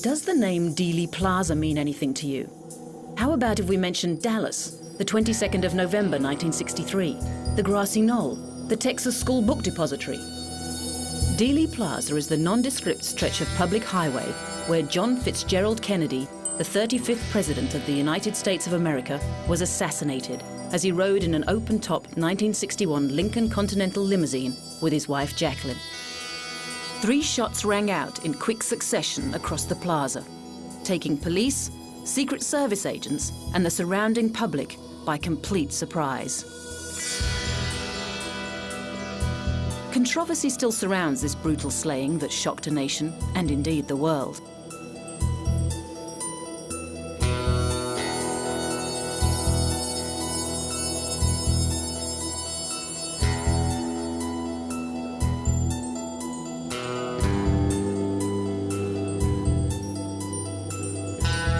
Does the name Dealey Plaza mean anything to you? How about if we mention Dallas, the 22nd of November 1963, the grassy knoll, the Texas School Book Depository? Dealey Plaza is the nondescript stretch of public highway where John Fitzgerald Kennedy, the 35th President of the United States of America, was assassinated as he rode in an open-top 1961 Lincoln Continental limousine with his wife Jacqueline. 3 shots rang out in quick succession across the plaza, taking police, Secret Service agents, and the surrounding public by complete surprise. Controversy still surrounds this brutal slaying that shocked a nation, and indeed the world.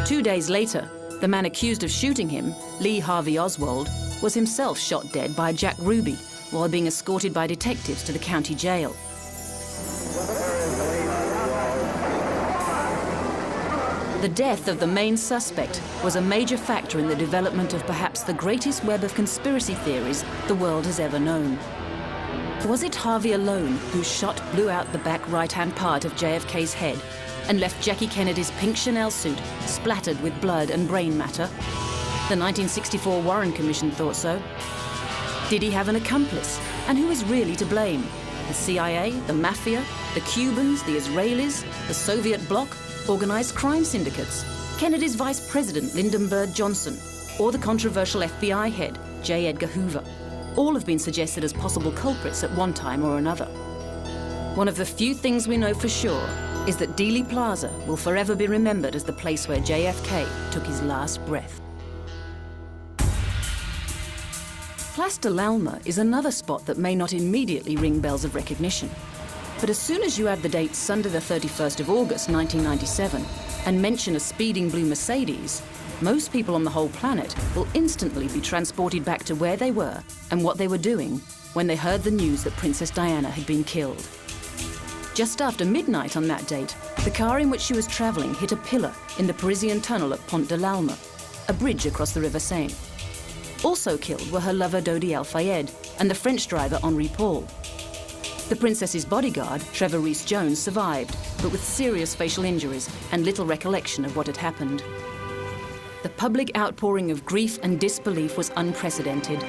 Two days later, the man accused of shooting him, Lee Harvey Oswald, was himself shot dead by Jack Ruby while being escorted by detectives to the county jail. The death of the main suspect was a major factor in the development of perhaps the greatest web of conspiracy theories the world has ever known. Was it Harvey alone whose shot blew out the back right-hand part of JFK's head and left Jackie Kennedy's pink Chanel suit splattered with blood and brain matter? The 1964 Warren Commission thought so. Did he have an accomplice? And who is really to blame? The CIA, the Mafia, the Cubans, the Israelis, the Soviet bloc, organized crime syndicates, Kennedy's Vice President Lyndon Bird Johnson, or the controversial FBI head J. Edgar Hoover? All have been suggested as possible culprits at one time or another. One of the few things we know for sure is that Dealey Plaza will forever be remembered as the place where JFK took his last breath. Place de l'Alma is another spot that may not immediately ring bells of recognition. But as soon as you add the date Sunday the 31st of August 1997 and mention a speeding blue Mercedes, most people on the whole planet will instantly be transported back to where they were and what they were doing when they heard the news that Princess Diana had been killed. Just after midnight on that date, the car in which she was traveling hit a pillar in the Parisian tunnel at Pont de l'Alma, a bridge across the River Seine. Also killed were her lover Dodi Al Feyed and the French driver Henri Paul. The princess's bodyguard, Trevor Rees-Jones, survived, but with serious facial injuries and little recollection of what had happened. The public outpouring of grief and disbelief was unprecedented.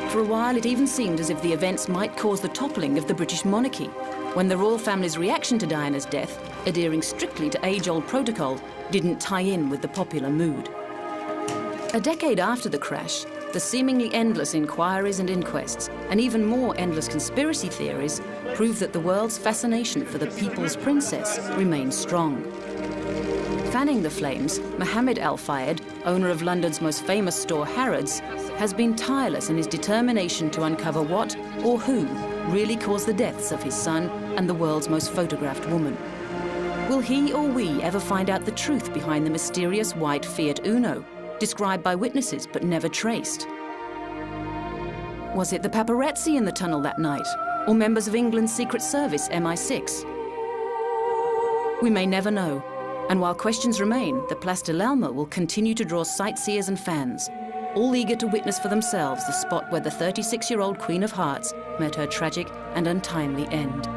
For a while, it even seemed as if the events might cause the toppling of the British monarchy, when the royal family's reaction to Diana's death, adhering strictly to age-old protocol, didn't tie in with the popular mood. A decade after the crash, the seemingly endless inquiries and inquests, and even more endless conspiracy theories, prove that the world's fascination for the people's princess remains strong. Fanning the flames, Mohammed Al Fayed, owner of London's most famous store Harrods, has been tireless in his determination to uncover what or who really caused the deaths of his son and the world's most photographed woman. Will he or we ever find out the truth behind the mysterious white Fiat Uno, described by witnesses but never traced? Was it the paparazzi in the tunnel that night, or members of England's Secret Service MI6? We may never know, and while questions remain, the Place de l'Alma will continue to draw sightseers and fans, all eager to witness for themselves the spot where the 36-year-old Queen of Hearts met her tragic and untimely end.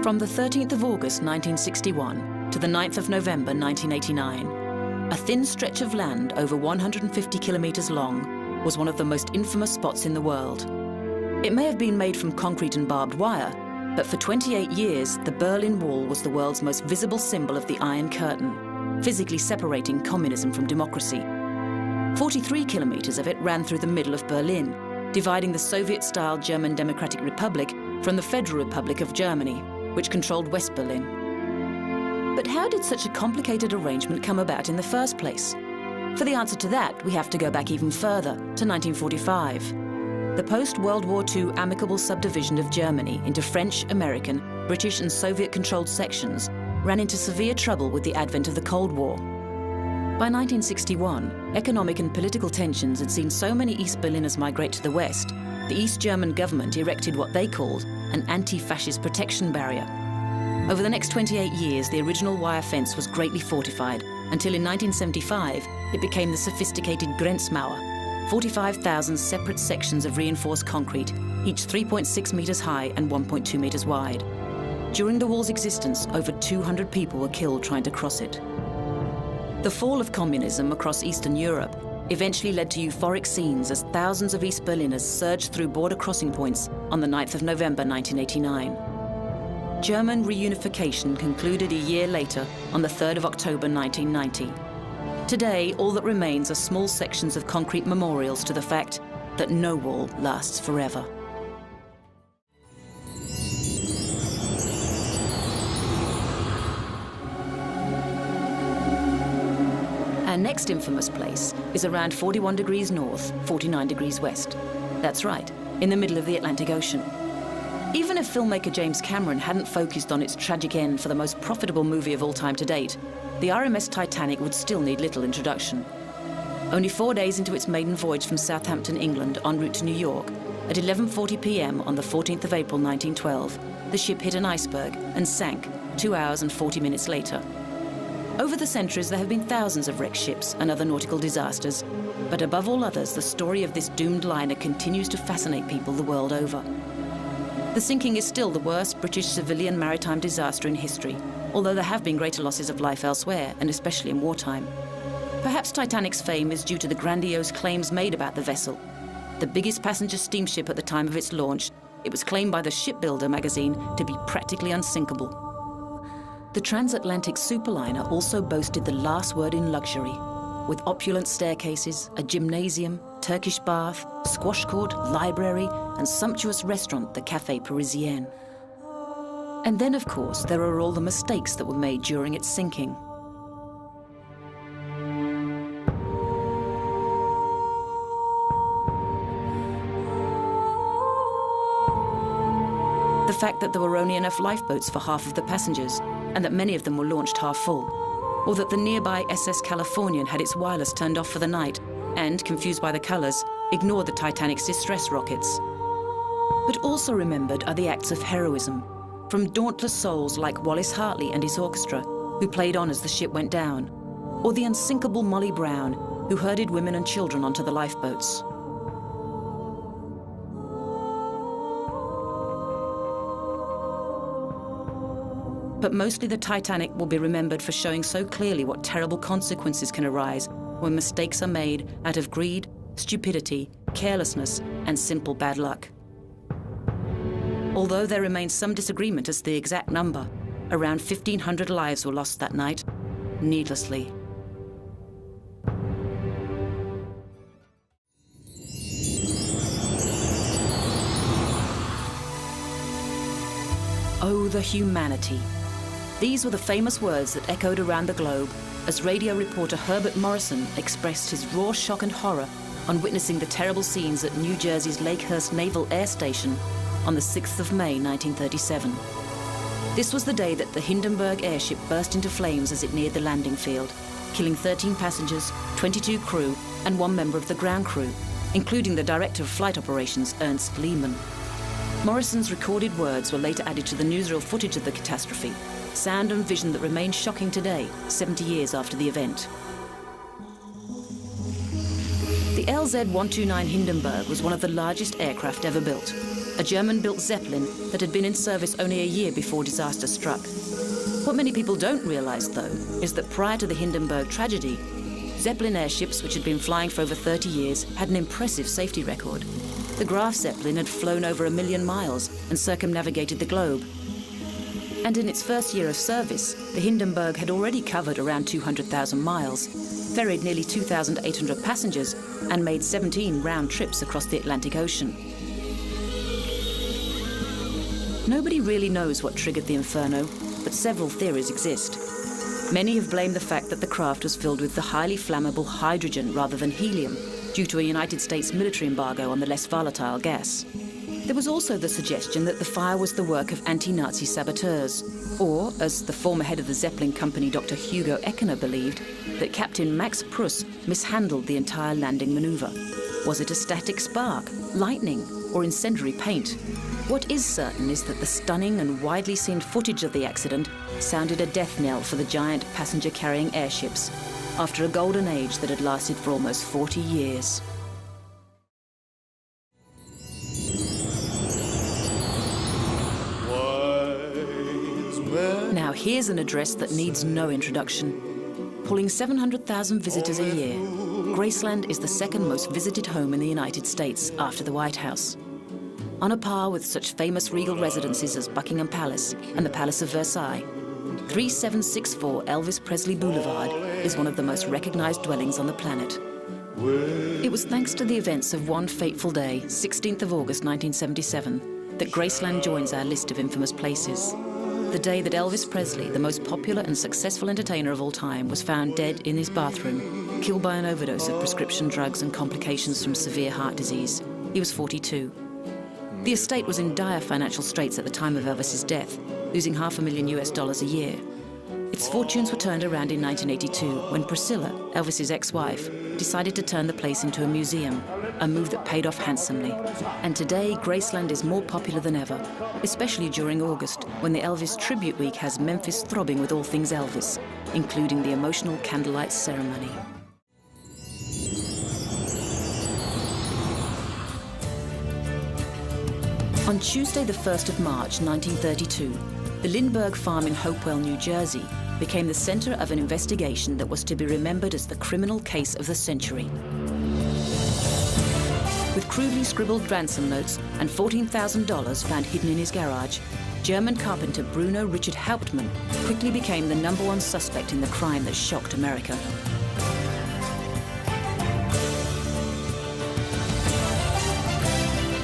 From the 13th of August 1961 to the 9th of November 1989, a thin stretch of land over 150 kilometers long was one of the most infamous spots in the world. It may have been made from concrete and barbed wire, but for 28 years, the Berlin Wall was the world's most visible symbol of the Iron Curtain, physically separating communism from democracy. 43 kilometers of it ran through the middle of Berlin, dividing the Soviet-style German Democratic Republic from the Federal Republic of Germany, which controlled West Berlin. But how did such a complicated arrangement come about in the first place? For the answer to that, we have to go back even further, to 1945. The post-World War II amicable subdivision of Germany into French, American, British and Soviet-controlled sections ran into severe trouble with the advent of the Cold War. By 1961, economic and political tensions had seen so many East Berliners migrate to the West, the East German government erected what they called an anti-fascist protection barrier. Over the next 28 years, the original wire fence was greatly fortified, until in 1975, it became the sophisticated Grenzmauer, 45,000 separate sections of reinforced concrete, each 3.6 meters high and 1.2 meters wide. During the wall's existence, over 200 people were killed trying to cross it. The fall of communism across Eastern Europe eventually led to euphoric scenes as thousands of East Berliners surged through border crossing points on the 9th of November 1989. German reunification concluded a year later on the 3rd of October 1990. Today, all that remains are small sections of concrete memorials to the fact that no wall lasts forever. Our next infamous place is around 41 degrees north, 49 degrees west. That's right, in the middle of the Atlantic Ocean. Even if filmmaker James Cameron hadn't focused on its tragic end for the most profitable movie of all time to date, the RMS Titanic would still need little introduction. Only 4 days into its maiden voyage from Southampton, England, en route to New York, at 11:40 p.m. on the 14th of April 1912, the ship hit an iceberg and sank 2 hours and 40 minutes later. Over the centuries, there have been thousands of wrecked ships and other nautical disasters, but above all others, the story of this doomed liner continues to fascinate people the world over. The sinking is still the worst British civilian maritime disaster in history, although there have been greater losses of life elsewhere, and especially in wartime. Perhaps Titanic's fame is due to the grandiose claims made about the vessel. The biggest passenger steamship at the time of its launch, it was claimed by the Shipbuilder magazine to be practically unsinkable. The transatlantic superliner also boasted the last word in luxury, with opulent staircases, a gymnasium, Turkish bath, squash court, library, and sumptuous restaurant, the Café Parisien. And then, of course, there are all the mistakes that were made during its sinking. The fact that there were only enough lifeboats for half of the passengers, and that many of them were launched half full, or that the nearby SS Californian had its wireless turned off for the night and, confused by the colours, ignored the Titanic's distress rockets. But also remembered are the acts of heroism, from dauntless souls like Wallace Hartley and his orchestra, who played on as the ship went down, or the unsinkable Molly Brown, who herded women and children onto the lifeboats. But mostly the Titanic will be remembered for showing so clearly what terrible consequences can arise when mistakes are made out of greed, stupidity, carelessness, and simple bad luck. Although there remains some disagreement as to the exact number, around 1,500 lives were lost that night, needlessly. Oh, the humanity. These were the famous words that echoed around the globe as radio reporter Herbert Morrison expressed his raw shock and horror on witnessing the terrible scenes at New Jersey's Lakehurst Naval Air Station on the 6th of May, 1937. This was the day that the Hindenburg airship burst into flames as it neared the landing field, killing 13 passengers, 22 crew, and 1 member of the ground crew, including the director of flight operations, Ernst Lehman. Morrison's recorded words were later added to the newsreel footage of the catastrophe, sound and vision that remains shocking today, 70 years after the event. The LZ-129 Hindenburg was one of the largest aircraft ever built, a German-built Zeppelin that had been in service only a year before disaster struck. What many people don't realize, though, is that prior to the Hindenburg tragedy, Zeppelin airships, which had been flying for over 30 years, had an impressive safety record. The Graf Zeppelin had flown over 1 million miles and circumnavigated the globe. And in its first year of service, the Hindenburg had already covered around 200,000 miles, ferried nearly 2,800 passengers, and made 17 round trips across the Atlantic Ocean. Nobody really knows what triggered the inferno, but several theories exist. Many have blamed the fact that the craft was filled with the highly flammable hydrogen rather than helium, due to a United States military embargo on the less volatile gas. There was also the suggestion that the fire was the work of anti-Nazi saboteurs, or, as the former head of the Zeppelin company, Dr. Hugo Eckener, believed, that Captain Max Pruss mishandled the entire landing maneuver. Was it a static spark, lightning, or incendiary paint? What is certain is that the stunning and widely seen footage of the accident sounded a death knell for the giant passenger-carrying airships, after a golden age that had lasted for almost 40 years. Now here's an address that needs no introduction. Pulling 700,000 visitors a year, Graceland is the second most visited home in the United States after the White House. On a par with such famous regal residences as Buckingham Palace and the Palace of Versailles, 3764 Elvis Presley Boulevard is one of the most recognized dwellings on the planet. It was thanks to the events of one fateful day, 16th of August 1977, that Graceland joins our list of infamous places. The day that Elvis Presley, the most popular and successful entertainer of all time, was found dead in his bathroom, killed by an overdose of prescription drugs and complications from severe heart disease. He was 42. The estate was in dire financial straits at the time of Elvis's death, losing $500,000 a year. Its fortunes were turned around in 1982 when Priscilla, Elvis's ex-wife, decided to turn the place into a museum, a move that paid off handsomely. And today, Graceland is more popular than ever, especially during August, when the Elvis Tribute Week has Memphis throbbing with all things Elvis, including the emotional candlelight ceremony. On Tuesday, the 1st of March, 1932, the Lindbergh farm in Hopewell, New Jersey, became the center of an investigation that was to be remembered as the criminal case of the century. With crudely scribbled ransom notes and $14,000 found hidden in his garage, German carpenter Bruno Richard Hauptmann quickly became the #1 suspect in the crime that shocked America.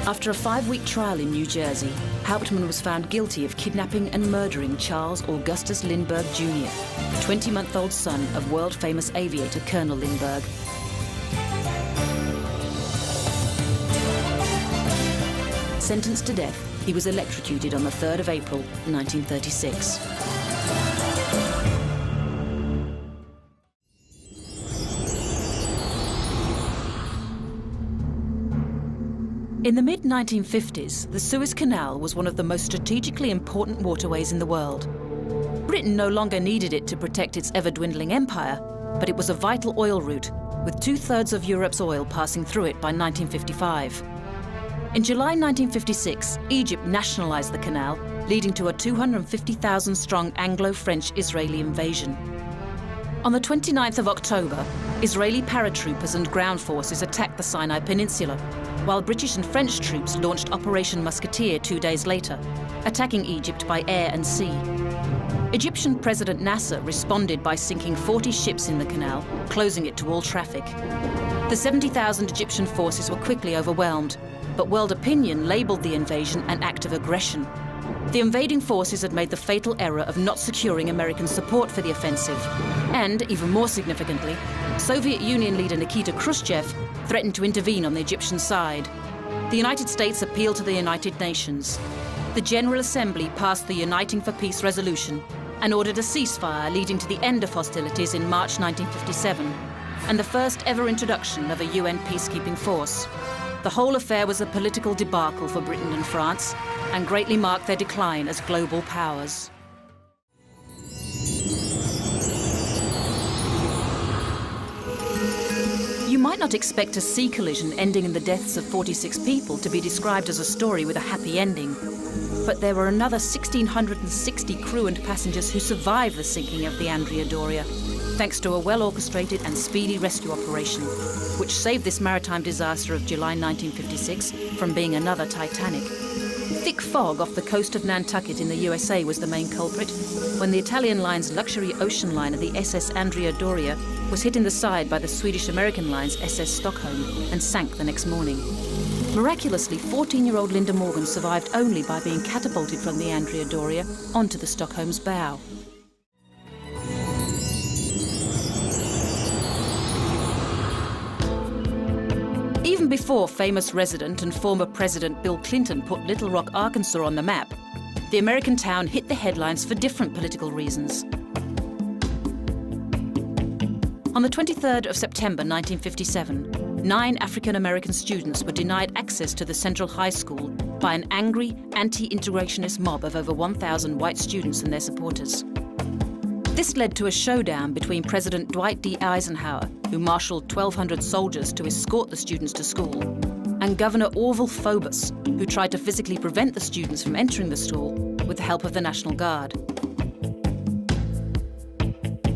After a 5-week trial in New Jersey, Hauptmann was found guilty of kidnapping and murdering Charles Augustus Lindbergh Jr., 20-month-old son of world-famous aviator Colonel Lindbergh. Sentenced to death, he was electrocuted on the 3rd of April, 1936. In the mid-1950s, the Suez Canal was one of the most strategically important waterways in the world. Britain no longer needed it to protect its ever-dwindling empire, but it was a vital oil route, with 2/3 of Europe's oil passing through it by 1955. In July 1956, Egypt nationalized the canal, leading to a 250,000-strong Anglo-French-Israeli invasion. On the 29th of October, Israeli paratroopers and ground forces attacked the Sinai Peninsula, while British and French troops launched Operation Musketeer 2 days later, attacking Egypt by air and sea. Egyptian President Nasser responded by sinking 40 ships in the canal, closing it to all traffic. The 70,000 Egyptian forces were quickly overwhelmed, but world opinion labeled the invasion an act of aggression. The invading forces had made the fatal error of not securing American support for the offensive. And, even more significantly, Soviet Union leader Nikita Khrushchev threatened to intervene on the Egyptian side. The United States appealed to the United Nations. The General Assembly passed the Uniting for Peace resolution and ordered a ceasefire leading to the end of hostilities in March 1957, and the first ever introduction of a UN peacekeeping force. The whole affair was a political debacle for Britain and France, and greatly marked their decline as global powers. You might not expect a sea collision ending in the deaths of 46 people to be described as a story with a happy ending. But there were another 1,660 crew and passengers who survived the sinking of the Andrea Doria, thanks to a well-orchestrated and speedy rescue operation, which saved this maritime disaster of July 1956 from being another Titanic. Thick fog off the coast of Nantucket in the USA was the main culprit, when the Italian line's luxury ocean liner, the SS Andrea Doria, was hit in the side by the Swedish-American line's SS Stockholm and sank the next morning. Miraculously, 14-year-old Linda Morgan survived only by being catapulted from the Andrea Doria onto the Stockholm's bow. Even before famous resident and former President Bill Clinton put Little Rock, Arkansas on the map, the American town hit the headlines for different political reasons. On the 23rd of September 1957, 9 African-American students were denied access to the Central High School by an angry, anti-integrationist mob of over 1,000 white students and their supporters. This led to a showdown between President Dwight D. Eisenhower, who marshaled 1,200 soldiers to escort the students to school, and Governor Orville Phobos, who tried to physically prevent the students from entering the school with the help of the National Guard.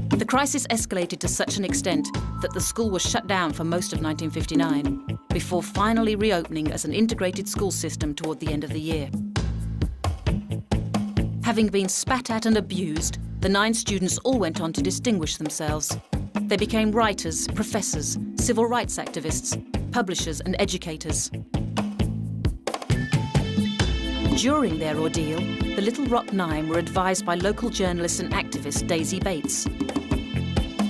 The crisis escalated to such an extent that the school was shut down for most of 1959, before finally reopening as an integrated school system toward the end of the year. Having been spat at and abused, the 9 students all went on to distinguish themselves. They became writers, professors, civil rights activists, publishers and educators. During their ordeal, the Little Rock Nine were advised by local journalist and activist Daisy Bates.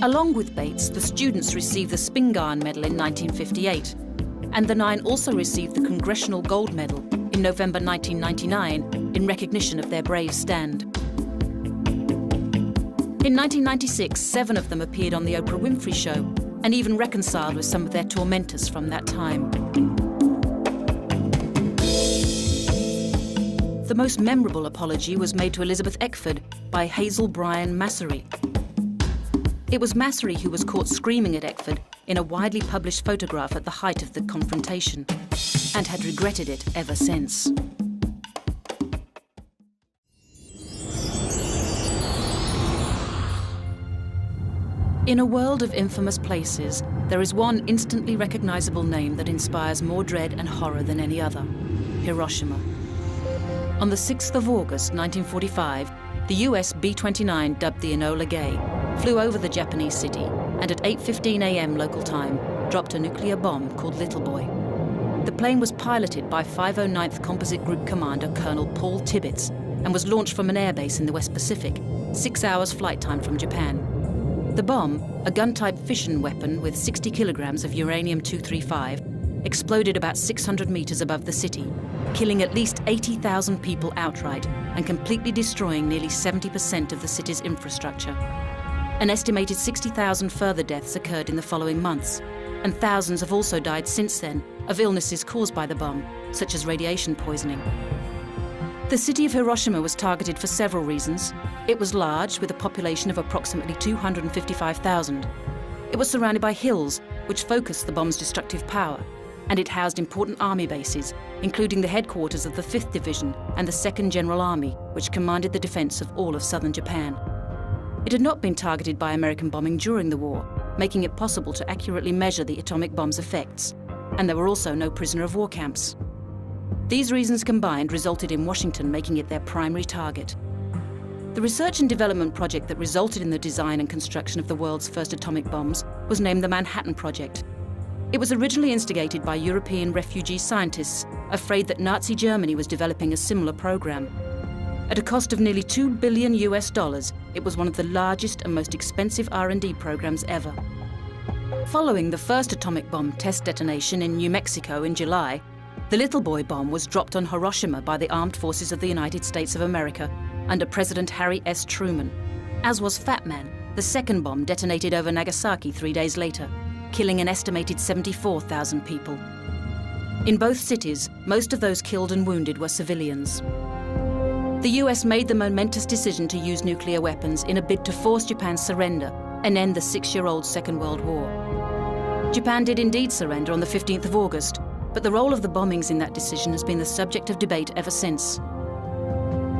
Along with Bates, the students received the Spingarn Medal in 1958, and the 9 also received the Congressional Gold Medal in November 1999 in recognition of their brave stand. In 1996, 7 of them appeared on The Oprah Winfrey Show and even reconciled with some of their tormentors from that time. The most memorable apology was made to Elizabeth Eckford by Hazel Bryan Massery. It was Massery who was caught screaming at Eckford in a widely published photograph at the height of the confrontation, and had regretted it ever since. In a world of infamous places, there is one instantly recognizable name that inspires more dread and horror than any other: Hiroshima. On the 6th of August 1945, the US B-29, dubbed the Enola Gay, flew over the Japanese city and at 8:15 a.m. local time dropped a nuclear bomb called Little Boy. The plane was piloted by 509th Composite Group Commander Colonel Paul Tibbets and was launched from an airbase in the West Pacific, 6 hours flight time from Japan. The bomb, a gun-type fission weapon with 60 kilograms of uranium-235, exploded about 600 meters above the city, killing at least 80,000 people outright and completely destroying nearly 70% of the city's infrastructure. An estimated 60,000 further deaths occurred in the following months, and thousands have also died since then of illnesses caused by the bomb, such as radiation poisoning. The city of Hiroshima was targeted for several reasons. It was large, with a population of approximately 255,000. It was surrounded by hills, which focused the bomb's destructive power, and it housed important army bases, including the headquarters of the 5th Division and the 2nd General Army, which commanded the defense of all of southern Japan. It had not been targeted by American bombing during the war, making it possible to accurately measure the atomic bomb's effects, and there were also no prisoner of war camps. These reasons combined resulted in Washington making it their primary target. The research and development project that resulted in the design and construction of the world's first atomic bombs was named the Manhattan Project. It was originally instigated by European refugee scientists afraid that Nazi Germany was developing a similar program. At a cost of nearly $2 billion, it was one of the largest and most expensive R&D programs ever. Following the first atomic bomb test detonation in New Mexico in July, the Little Boy bomb was dropped on Hiroshima by the armed forces of the United States of America under President Harry S. Truman, as was Fat Man, the second bomb detonated over Nagasaki 3 days later, killing an estimated 74,000 people. In both cities, most of those killed and wounded were civilians. The US made the momentous decision to use nuclear weapons in a bid to force Japan's surrender and end the 6-year-old Second World War. Japan did indeed surrender on the 15th of August, but the role of the bombings in that decision has been the subject of debate ever since.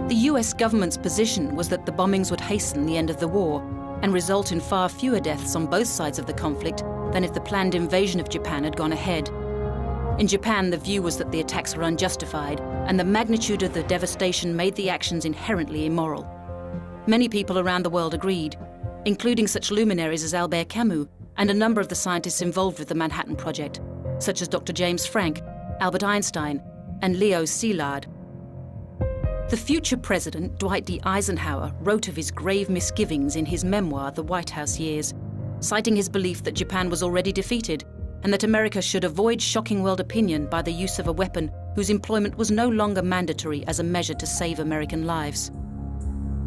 The US government's position was that the bombings would hasten the end of the war and result in far fewer deaths on both sides of the conflict than if the planned invasion of Japan had gone ahead. In Japan, the view was that the attacks were unjustified, and the magnitude of the devastation made the actions inherently immoral. Many people around the world agreed, including such luminaries as Albert Camus and a number of the scientists involved with the Manhattan Project, such as Dr. James Franck, Albert Einstein, and Leo Szilard. The future president, Dwight D. Eisenhower, wrote of his grave misgivings in his memoir, The White House Years, citing his belief that Japan was already defeated and that America should avoid shocking world opinion by the use of a weapon whose employment was no longer mandatory as a measure to save American lives.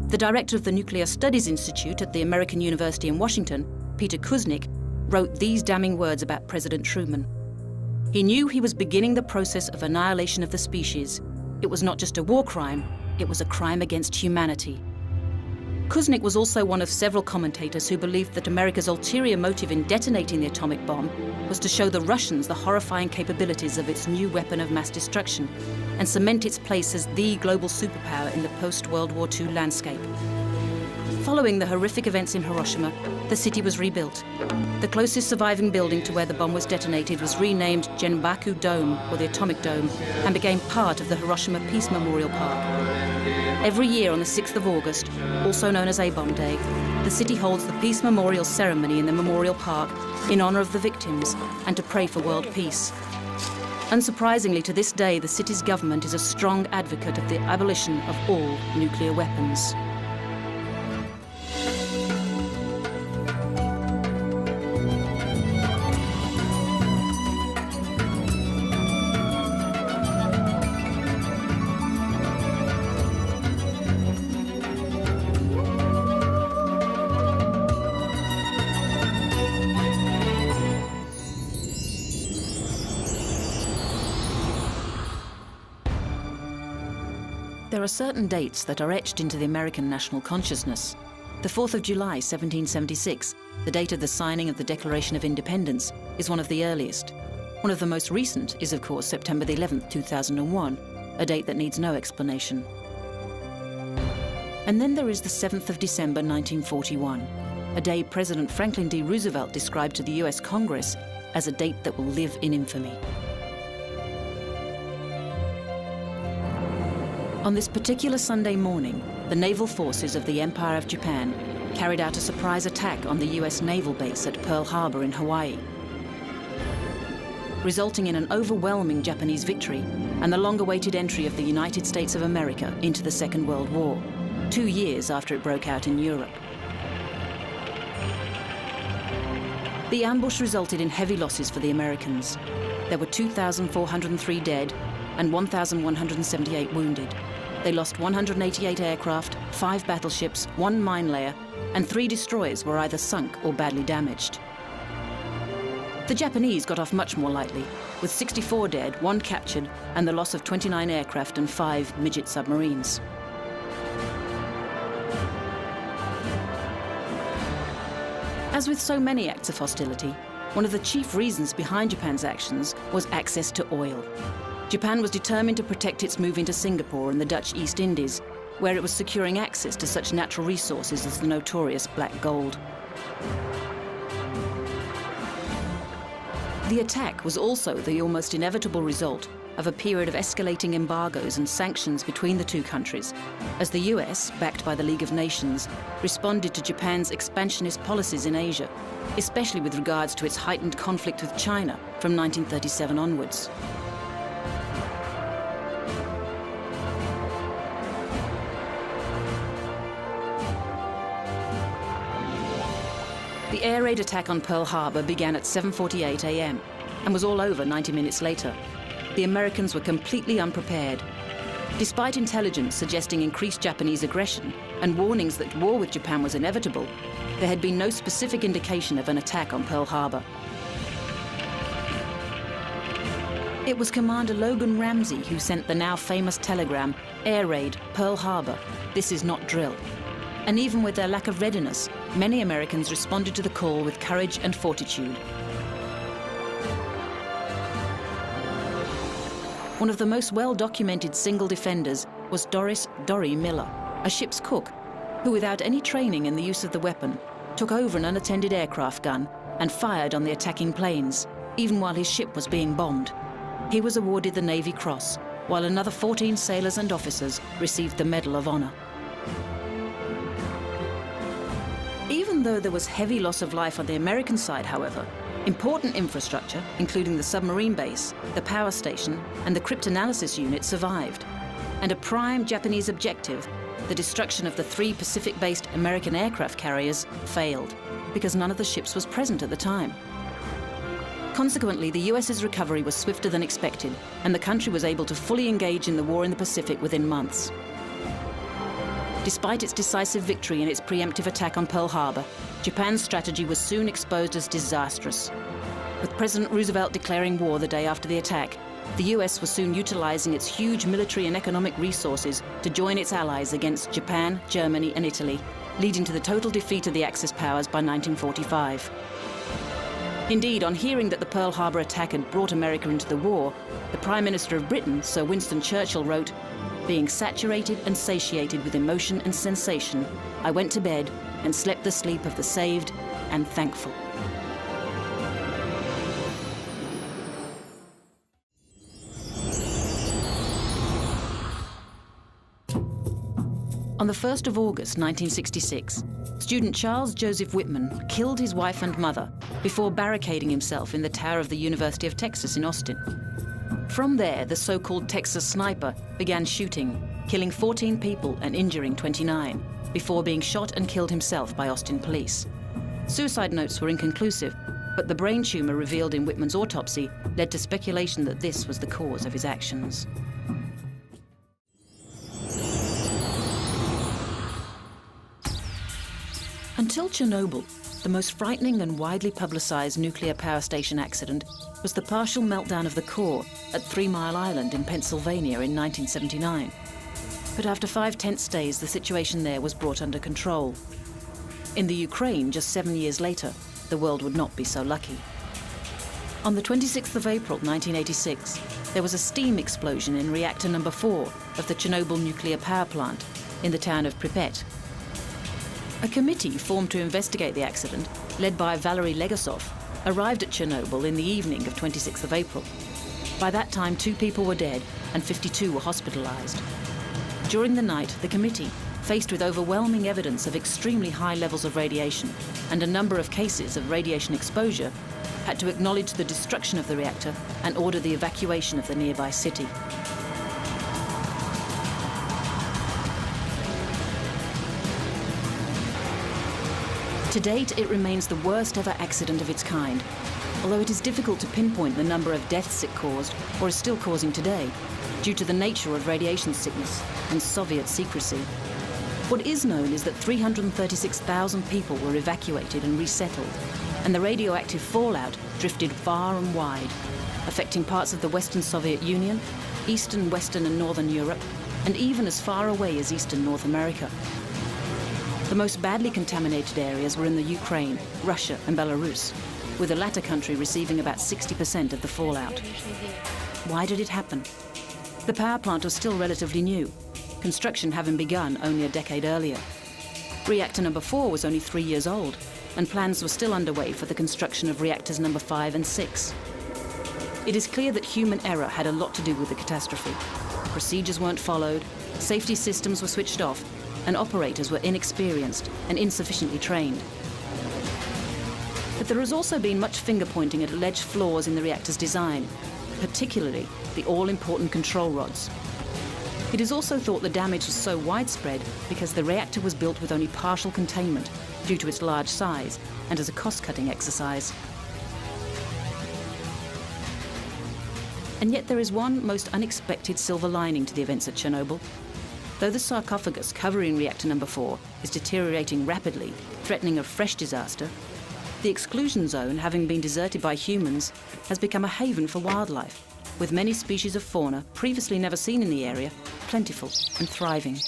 The director of the Nuclear Studies Institute at the American University in Washington, Peter Kursk, wrote these damning words about President Truman. He knew he was beginning the process of annihilation of the species. It was not just a war crime, it was a crime against humanity. Kursk was also one of several commentators who believed that America's ulterior motive in detonating the atomic bomb was to show the Russians the horrifying capabilities of its new weapon of mass destruction and cement its place as the global superpower in the post-World War II landscape. Following the horrific events in Hiroshima, the city was rebuilt. The closest surviving building to where the bomb was detonated was renamed Genbaku Dome, or the Atomic Dome, and became part of the Hiroshima Peace Memorial Park. Every year on the 6th of August, also known as A-Bomb Day, the city holds the Peace Memorial Ceremony in the Memorial Park in honor of the victims and to pray for world peace. Unsurprisingly, to this day, the city's government is a strong advocate of the abolition of all nuclear weapons. There are certain dates that are etched into the American national consciousness. The 4th of July, 1776, the date of the signing of the Declaration of Independence, is one of the earliest. One of the most recent is, of course, September the 11th, 2001, a date that needs no explanation. And then there is the 7th of December, 1941, a day President Franklin D. Roosevelt described to the US Congress as a date that will live in infamy. On this particular Sunday morning, the naval forces of the Empire of Japan carried out a surprise attack on the US naval base at Pearl Harbor in Hawaii, resulting in an overwhelming Japanese victory and the long-awaited entry of the United States of America into the Second World War, 2 years after it broke out in Europe. The ambush resulted in heavy losses for the Americans. There were 2,403 dead and 1,178 wounded. They lost 188 aircraft, 5 battleships, 1 mine layer, and 3 destroyers were either sunk or badly damaged. The Japanese got off much more lightly, with 64 dead, 1 captured, and the loss of 29 aircraft and 5 midget submarines. As with so many acts of hostility, one of the chief reasons behind Japan's actions was access to oil. Japan was determined to protect its move into Singapore and the Dutch East Indies, where it was securing access to such natural resources as the notorious black gold. The attack was also the almost inevitable result of a period of escalating embargoes and sanctions between the two countries, as the US, backed by the League of Nations, responded to Japan's expansionist policies in Asia, especially with regards to its heightened conflict with China from 1937 onwards. The air raid attack on Pearl Harbor began at 7:48 a.m. and was all over 90 minutes later. The Americans were completely unprepared. Despite intelligence suggesting increased Japanese aggression and warnings that war with Japan was inevitable, there had been no specific indication of an attack on Pearl Harbor. It was Commander Logan Ramsey who sent the now famous telegram, "Air raid, Pearl Harbor, this is not drill." And even with their lack of readiness, many Americans responded to the call with courage and fortitude. One of the most well-documented single defenders was Doris "Dorrie" Miller, a ship's cook, who without any training in the use of the weapon, took over an unattended aircraft gun and fired on the attacking planes, even while his ship was being bombed. He was awarded the Navy Cross, while another 14 sailors and officers received the Medal of Honor. Even though there was heavy loss of life on the American side, however, important infrastructure, including the submarine base, the power station, and the cryptanalysis unit survived. And a prime Japanese objective, the destruction of the 3 Pacific-based American aircraft carriers, failed, because none of the ships was present at the time. Consequently, the US's recovery was swifter than expected, and the country was able to fully engage in the war in the Pacific within months. Despite its decisive victory in its preemptive attack on Pearl Harbor, Japan's strategy was soon exposed as disastrous. With President Roosevelt declaring war the day after the attack, the US was soon utilizing its huge military and economic resources to join its allies against Japan, Germany, and Italy, leading to the total defeat of the Axis powers by 1945. Indeed, on hearing that the Pearl Harbor attack had brought America into the war, the Prime Minister of Britain, Sir Winston Churchill, wrote, "Being saturated and satiated with emotion and sensation, I went to bed and slept the sleep of the saved and thankful." On the 1st of August 1966, student Charles Joseph Whitman killed his wife and mother before barricading himself in the tower of the University of Texas in Austin. From there, the so-called Texas sniper began shooting, killing 14 people and injuring 29, before being shot and killed himself by Austin police. Suicide notes were inconclusive, but the brain tumor revealed in Whitman's autopsy led to speculation that this was the cause of his actions. Until Chernobyl, the most frightening and widely publicized nuclear power station accident was the partial meltdown of the core at 3 Mile Island in Pennsylvania in 1979. But after 5 tense days, the situation there was brought under control. In the Ukraine, just 7 years later, the world would not be so lucky. On the 26th of April 1986, there was a steam explosion in reactor number 4 of the Chernobyl nuclear power plant in the town of Pripyat. A committee formed to investigate the accident, led by Valery Legasov, arrived at Chernobyl in the evening of 26th of April. By that time, 2 people were dead and 52 were hospitalized. During the night, the committee, faced with overwhelming evidence of extremely high levels of radiation and a number of cases of radiation exposure, had to acknowledge the destruction of the reactor and order the evacuation of the nearby city. To date, it remains the worst ever accident of its kind, although it is difficult to pinpoint the number of deaths it caused, or is still causing today, due to the nature of radiation sickness and Soviet secrecy. What is known is that 336,000 people were evacuated and resettled, and the radioactive fallout drifted far and wide, affecting parts of the Western Soviet Union, Eastern, Western and Northern Europe, and even as far away as Eastern North America. The most badly contaminated areas were in the Ukraine, Russia and Belarus, with the latter country receiving about 60% of the fallout. Why did it happen? The power plant was still relatively new, construction having begun only a decade earlier. Reactor number 4 was only 3 years old, and plans were still underway for the construction of reactors number 5 and 6. It is clear that human error had a lot to do with the catastrophe. Procedures weren't followed, safety systems were switched off, and operators were inexperienced and insufficiently trained. But there has also been much finger-pointing at alleged flaws in the reactor's design, particularly the all-important control rods. It is also thought the damage was so widespread because the reactor was built with only partial containment due to its large size and as a cost-cutting exercise. And yet there is one most unexpected silver lining to the events at Chernobyl. Though the sarcophagus covering reactor number 4 is deteriorating rapidly, threatening a fresh disaster, the exclusion zone, having been deserted by humans, has become a haven for wildlife, with many species of fauna previously never seen in the area, plentiful and thriving.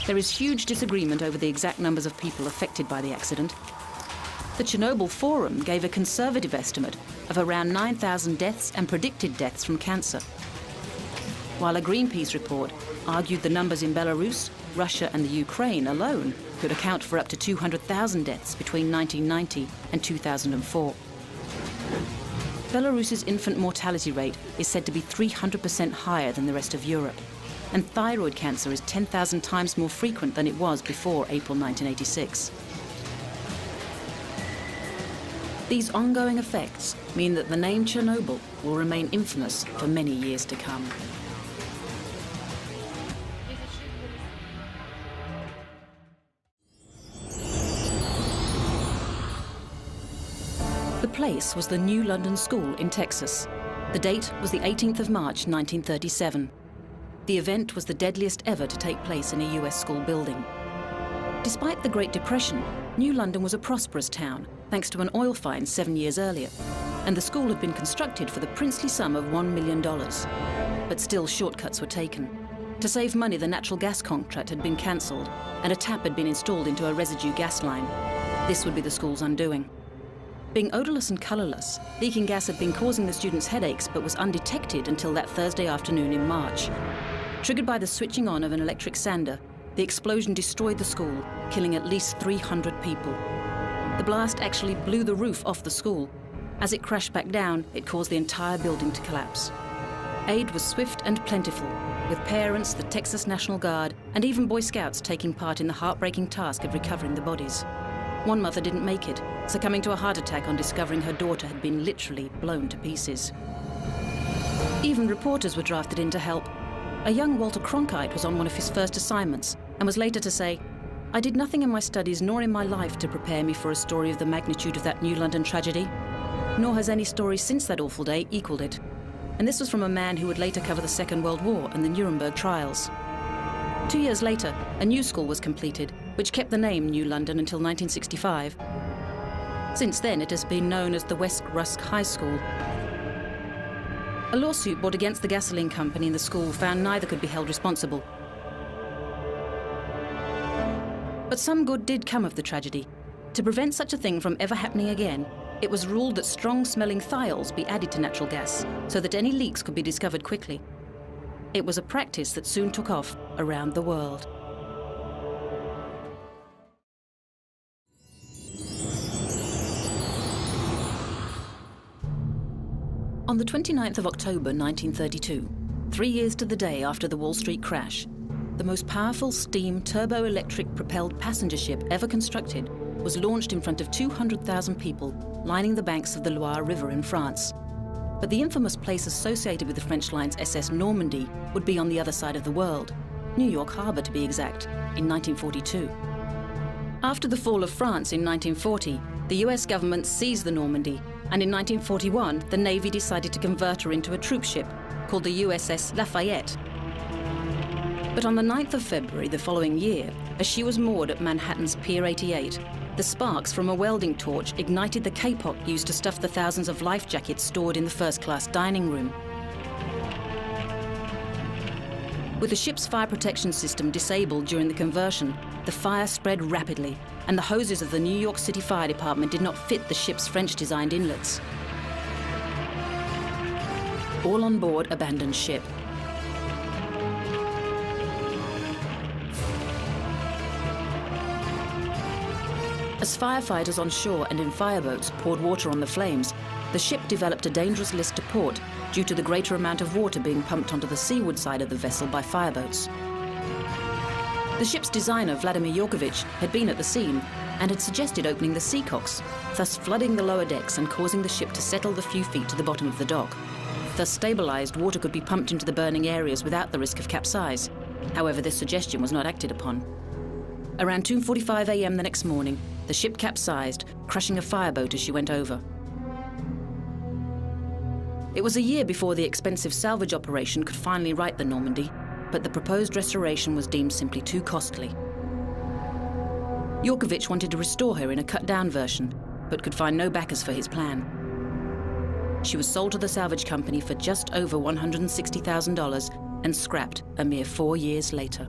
There is huge disagreement over the exact numbers of people affected by the accident. The Chernobyl Forum gave a conservative estimate of around 9,000 deaths and predicted deaths from cancer, while a Greenpeace report argued the numbers in Belarus, Russia and the Ukraine alone could account for up to 200,000 deaths between 1990 and 2004. Belarus's infant mortality rate is said to be 300% higher than the rest of Europe, and thyroid cancer is 10,000 times more frequent than it was before April 1986. These ongoing effects mean that the name Chernobyl will remain infamous for many years to come. place was the New London School in Texas. The date was the 18th of March, 1937. The event was the deadliest ever to take place in a US school building. Despite the Great Depression, New London was a prosperous town, thanks to an oil find 7 years earlier, and the school had been constructed for the princely sum of $1 million. But still, shortcuts were taken. To save money, the natural gas contract had been cancelled, and a tap had been installed into a residue gas line. This would be the school's undoing. Being odourless and colourless, leaking gas had been causing the students headaches, but was undetected until that Thursday afternoon in March. Triggered by the switching on of an electric sander, the explosion destroyed the school, killing at least 300 people. The blast actually blew the roof off the school. As it crashed back down, it caused the entire building to collapse. Aid was swift and plentiful, with parents, the Texas National Guard, and even Boy Scouts taking part in the heartbreaking task of recovering the bodies. One mother didn't make it, succumbing to a heart attack on discovering her daughter had been literally blown to pieces. Even reporters were drafted in to help. A young Walter Cronkite was on one of his first assignments and was later to say, "I did nothing in my studies nor in my life to prepare me for a story of the magnitude of that New London tragedy. Nor has any story since that awful day equaled it." And this was from a man who would later cover the Second World War and the Nuremberg trials. 2 years later, a new school was completed, which kept the name New London until 1965. Since then, it has been known as the West Rusk High School. A lawsuit brought against the gasoline company and the school found neither could be held responsible. But some good did come of the tragedy. To prevent such a thing from ever happening again, it was ruled that strong-smelling thiols be added to natural gas so that any leaks could be discovered quickly. It was a practice that soon took off around the world. On the 29th of October 1932, 3 years to the day after the Wall Street crash, the most powerful steam turbo-electric propelled passenger ship ever constructed was launched in front of 200,000 people lining the banks of the Loire River in France. But the infamous place associated with the French line's SS Normandy would be on the other side of the world, New York Harbor to be exact, in 1942. After the fall of France in 1940, the US government seized the Normandy, and in 1941 the Navy decided to convert her into a troop ship called the USS Lafayette. But on the 9th of February the following year, as she was moored at Manhattan's Pier 88, the sparks from a welding torch ignited the K-pop used to stuff the thousands of life jackets stored in the first-class dining room. With the ship's fire protection system disabled during the conversion, the fire spread rapidly, and the hoses of the New York City Fire Department did not fit the ship's French-designed inlets. All on board abandoned ship. As firefighters on shore and in fireboats poured water on the flames, the ship developed a dangerous list to port due to the greater amount of water being pumped onto the seaward side of the vessel by fireboats. The ship's designer, Vladimir Yorkovich, had been at the scene and had suggested opening the seacocks, thus flooding the lower decks and causing the ship to settle the few feet to the bottom of the dock. Thus stabilized, water could be pumped into the burning areas without the risk of capsize. However, this suggestion was not acted upon. Around 2:45 a.m. the next morning, the ship capsized, crushing a fireboat as she went over. It was a year before the expensive salvage operation could finally right the Normandy, but the proposed restoration was deemed simply too costly. Yorkovich wanted to restore her in a cut-down version, but could find no backers for his plan. She was sold to the salvage company for just over $160,000 and scrapped a mere 4 years later.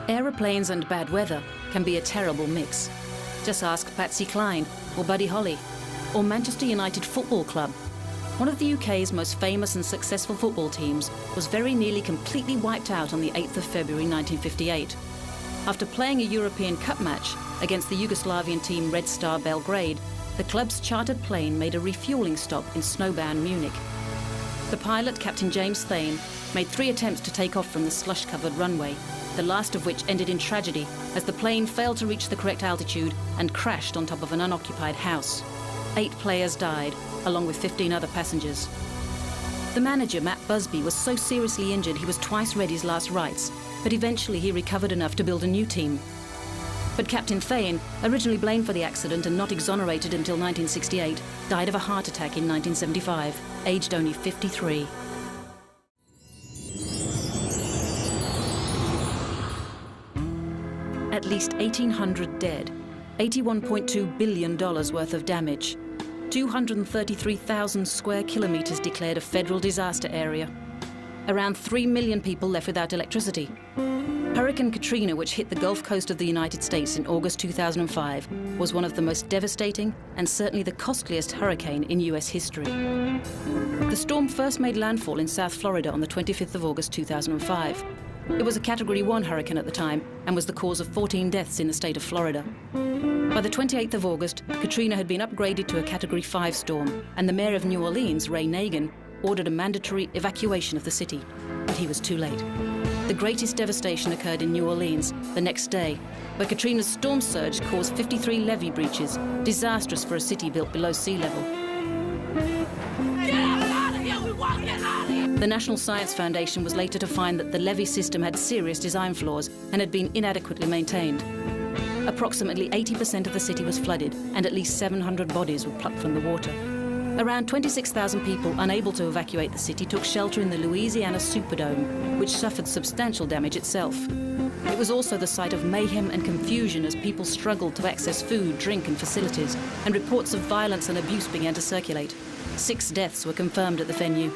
Aeroplanes and bad weather can be a terrible mix. Just ask Patsy Cline or Buddy Holly or Manchester United Football Club. One of the UK's most famous and successful football teams was very nearly completely wiped out on the 8th of February 1958. After playing a European Cup match against the Yugoslavian team Red Star Belgrade, the club's chartered plane made a refuelling stop in snowbound Munich. The pilot, Captain James Thane, made 3 attempts to take off from the slush-covered runway, the last of which ended in tragedy as the plane failed to reach the correct altitude and crashed on top of an unoccupied house. 8 players died, along with 15 other passengers. The manager, Matt Busby, was so seriously injured he was twice read his last rites, but eventually he recovered enough to build a new team. But Captain Feyed, originally blamed for the accident and not exonerated until 1968, died of a heart attack in 1975, aged only 53. At least 1,800 dead, $81.2 billion worth of damage, 233,000 square kilometers declared a federal disaster area. Around 3 million people left without electricity. Hurricane Katrina, which hit the Gulf Coast of the United States in August 2005, was one of the most devastating and certainly the costliest hurricane in US history. The storm first made landfall in South Florida on the 25th of August 2005. It was a Category 1 hurricane at the time and was the cause of 14 deaths in the state of Florida. By the 28th of August, Katrina had been upgraded to a Category 5 storm, and the mayor of New Orleans, Ray Nagin, ordered a mandatory evacuation of the city, but he was too late. The greatest devastation occurred in New Orleans the next day, where Katrina's storm surge caused 53 levee breaches, disastrous for a city built below sea level. The National Science Foundation was later to find that the levee system had serious design flaws and had been inadequately maintained. Approximately 80% of the city was flooded, and at least 700 bodies were plucked from the water. Around 26,000 people unable to evacuate the city took shelter in the Louisiana Superdome, which suffered substantial damage itself. It was also the site of mayhem and confusion as people struggled to access food, drink and facilities, and reports of violence and abuse began to circulate. 6 deaths were confirmed at the venue.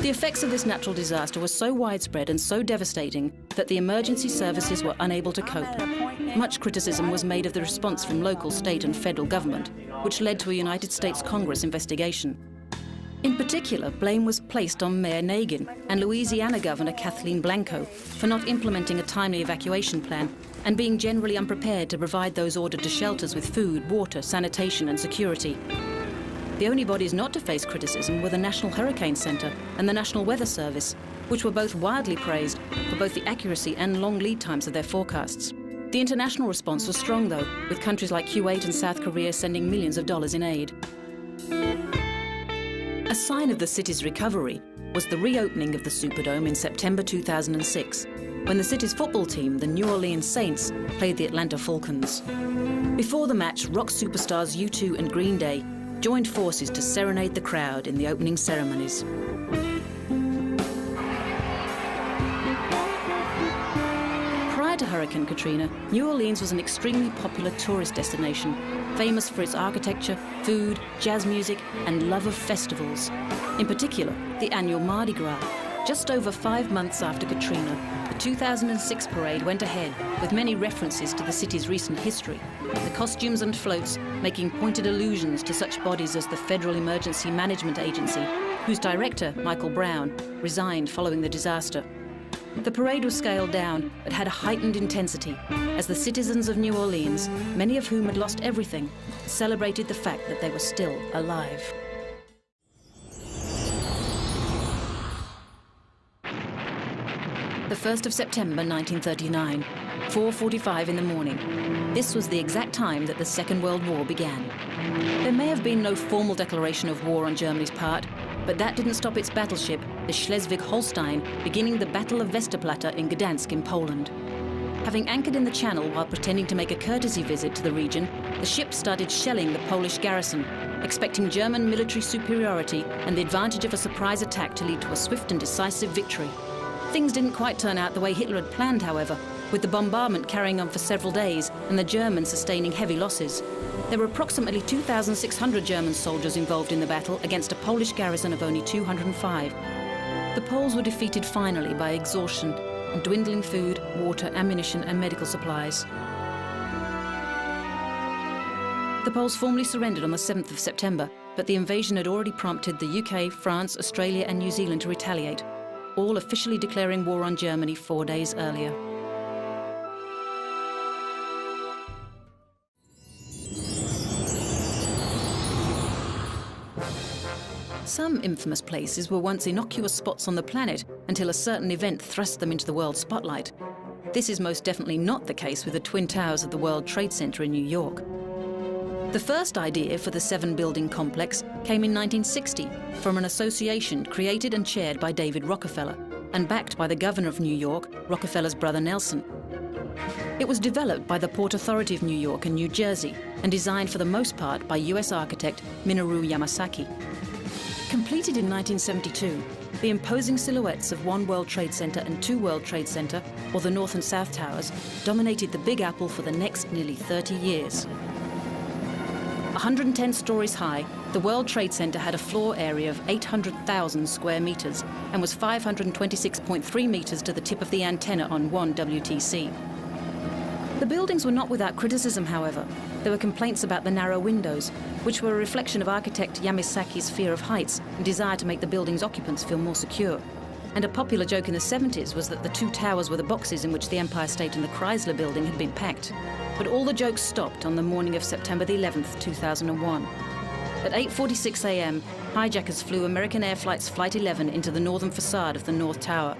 The effects of this natural disaster were so widespread and so devastating that the emergency services were unable to cope. Much criticism was made of the response from local, state and federal government, which led to a United States Congress investigation. In particular, blame was placed on Mayor Nagin and Louisiana Governor Kathleen Blanco for not implementing a timely evacuation plan and being generally unprepared to provide those ordered to shelters with food, water, sanitation and security. The only bodies not to face criticism were the National Hurricane Center and the National Weather Service, which were both widely praised for both the accuracy and long lead times of their forecasts. The international response was strong, though, with countries like Kuwait and South Korea sending millions of dollars in aid. A sign of the city's recovery was the reopening of the Superdome in September 2006, when the city's football team, the New Orleans Saints, played the Atlanta Falcons. Before the match, rock superstars U2 and Green Day joined forces to serenade the crowd in the opening ceremonies. Prior to Hurricane Katrina, New Orleans was an extremely popular tourist destination, famous for its architecture, food, jazz music, and love of festivals. In particular, the annual Mardi Gras. Just over 5 months after Katrina, the 2006 parade went ahead with many references to the city's recent history, the costumes and floats making pointed allusions to such bodies as the Federal Emergency Management Agency, whose director, Michael Brown, resigned following the disaster. The parade was scaled down, but had a heightened intensity, as the citizens of New Orleans, many of whom had lost everything, celebrated the fact that they were still alive. The 1st of September 1939, 4:45 in the morning. This was the exact time that the Second World War began. There may have been no formal declaration of war on Germany's part, but that didn't stop its battleship, the Schleswig-Holstein, beginning the Battle of Westerplatte in Gdansk in Poland. Having anchored in the channel while pretending to make a courtesy visit to the region, the ship started shelling the Polish garrison, expecting German military superiority and the advantage of a surprise attack to lead to a swift and decisive victory. Things didn't quite turn out the way Hitler had planned, however, with the bombardment carrying on for several days and the Germans sustaining heavy losses. There were approximately 2,600 German soldiers involved in the battle against a Polish garrison of only 205. The Poles were defeated finally by exhaustion and dwindling food, water, ammunition and medical supplies. The Poles formally surrendered on the 7th of September, but the invasion had already prompted the UK, France, Australia and New Zealand to retaliate, all officially declaring war on Germany 4 days earlier. Some infamous places were once innocuous spots on the planet until a certain event thrust them into the world spotlight. This is most definitely not the case with the Twin Towers of the World Trade Center in New York. The first idea for the 7-building complex came in 1960 from an association created and chaired by David Rockefeller. and backed by the governor of New York, Rockefeller's brother Nelson. It was developed by the Port Authority of New York and New Jersey and designed for the most part by US architect Minoru Yamasaki. Completed in 1972, the imposing silhouettes of One World Trade Center and Two World Trade Center, or the North and South Towers, dominated the Big Apple for the next nearly 30 years. 110 stories high, the World Trade Center had a floor area of 800,000 square meters and was 526.3 meters to the tip of the antenna on 1 WTC. The buildings were not without criticism, however. There were complaints about the narrow windows, which were a reflection of architect Yamasaki's fear of heights and desire to make the building's occupants feel more secure. And a popular joke in the 70s was that the two towers were the boxes in which the Empire State and the Chrysler Building had been packed. But all the jokes stopped on the morning of September the 11th, 2001. At 8:46 a.m., hijackers flew American Air Flight's Flight 11 into the northern facade of the North Tower.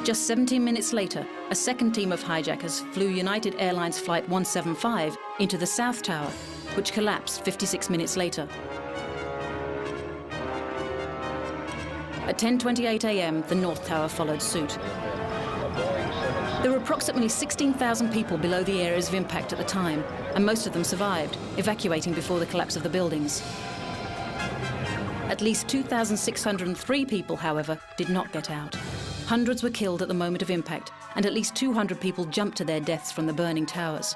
Just 17 minutes later, a second team of hijackers flew United Airlines Flight 175 into the South Tower, which collapsed 56 minutes later. At 10:28 a.m., the North Tower followed suit. There were approximately 16,000 people below the areas of impact at the time, and most of them survived, evacuating before the collapse of the buildings. At least 2,603 people, however, did not get out. Hundreds were killed at the moment of impact, and at least 200 people jumped to their deaths from the burning towers.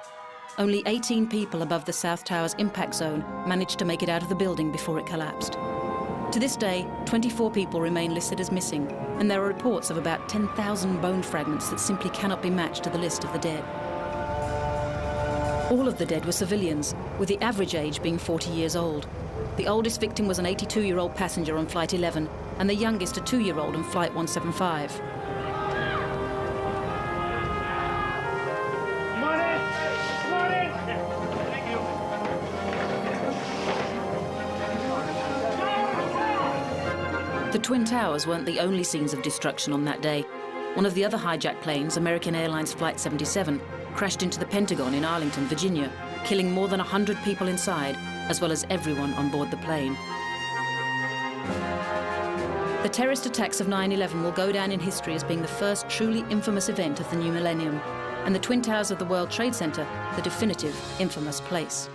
Only 18 people above the South Tower's impact zone managed to make it out of the building before it collapsed. To this day, 24 people remain listed as missing, and there are reports of about 10,000 bone fragments that simply cannot be matched to the list of the dead. All of the dead were civilians, with the average age being 40 years old. The oldest victim was an 82-year-old passenger on Flight 11, and the youngest a 2-year-old on Flight 175. The Twin Towers weren't the only scenes of destruction on that day. One of the other hijacked planes, American Airlines Flight 77, crashed into the Pentagon in Arlington, Virginia, killing more than 100 people inside, as well as everyone on board the plane. The terrorist attacks of 9/11 will go down in history as being the first truly infamous event of the new millennium, and the Twin Towers of the World Trade Center, the definitive infamous place.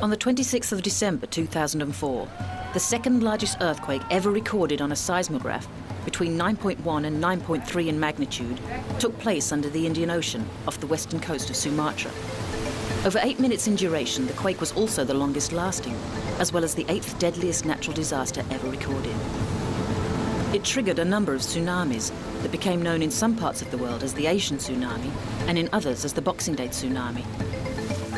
On the 26th of December 2004, the second largest earthquake ever recorded on a seismograph, between 9.1 and 9.3 in magnitude, took place under the Indian Ocean off the western coast of Sumatra. Over 8 minutes in duration, the quake was also the longest lasting, as well as the 8th deadliest natural disaster ever recorded. It triggered a number of tsunamis that became known in some parts of the world as the Asian tsunami and in others as the Boxing Day tsunami.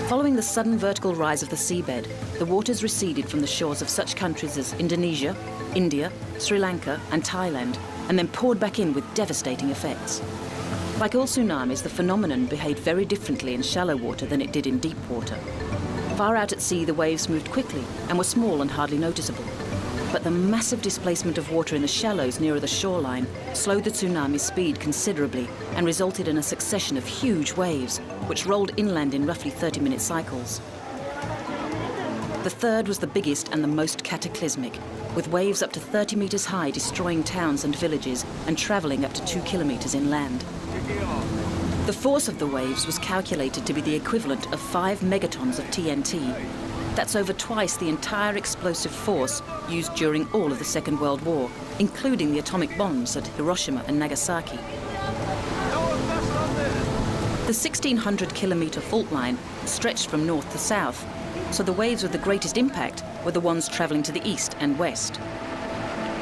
Following the sudden vertical rise of the seabed, the waters receded from the shores of such countries as Indonesia, India, Sri Lanka and Thailand, and then poured back in with devastating effects. Like all tsunamis, the phenomenon behaved very differently in shallow water than it did in deep water. Far out at sea, the waves moved quickly and were small and hardly noticeable. But the massive displacement of water in the shallows nearer the shoreline slowed the tsunami's speed considerably and resulted in a succession of huge waves, which rolled inland in roughly 30-minute cycles. The third was the biggest and the most cataclysmic, with waves up to 30 meters high destroying towns and villages and traveling up to 2 kilometers inland. The force of the waves was calculated to be the equivalent of 5 megatons of TNT. That's over twice the entire explosive force used during all of the Second World War, including the atomic bombs at Hiroshima and Nagasaki. The 1,600-kilometer fault line stretched from north to south, so the waves with the greatest impact were the ones traveling to the east and west.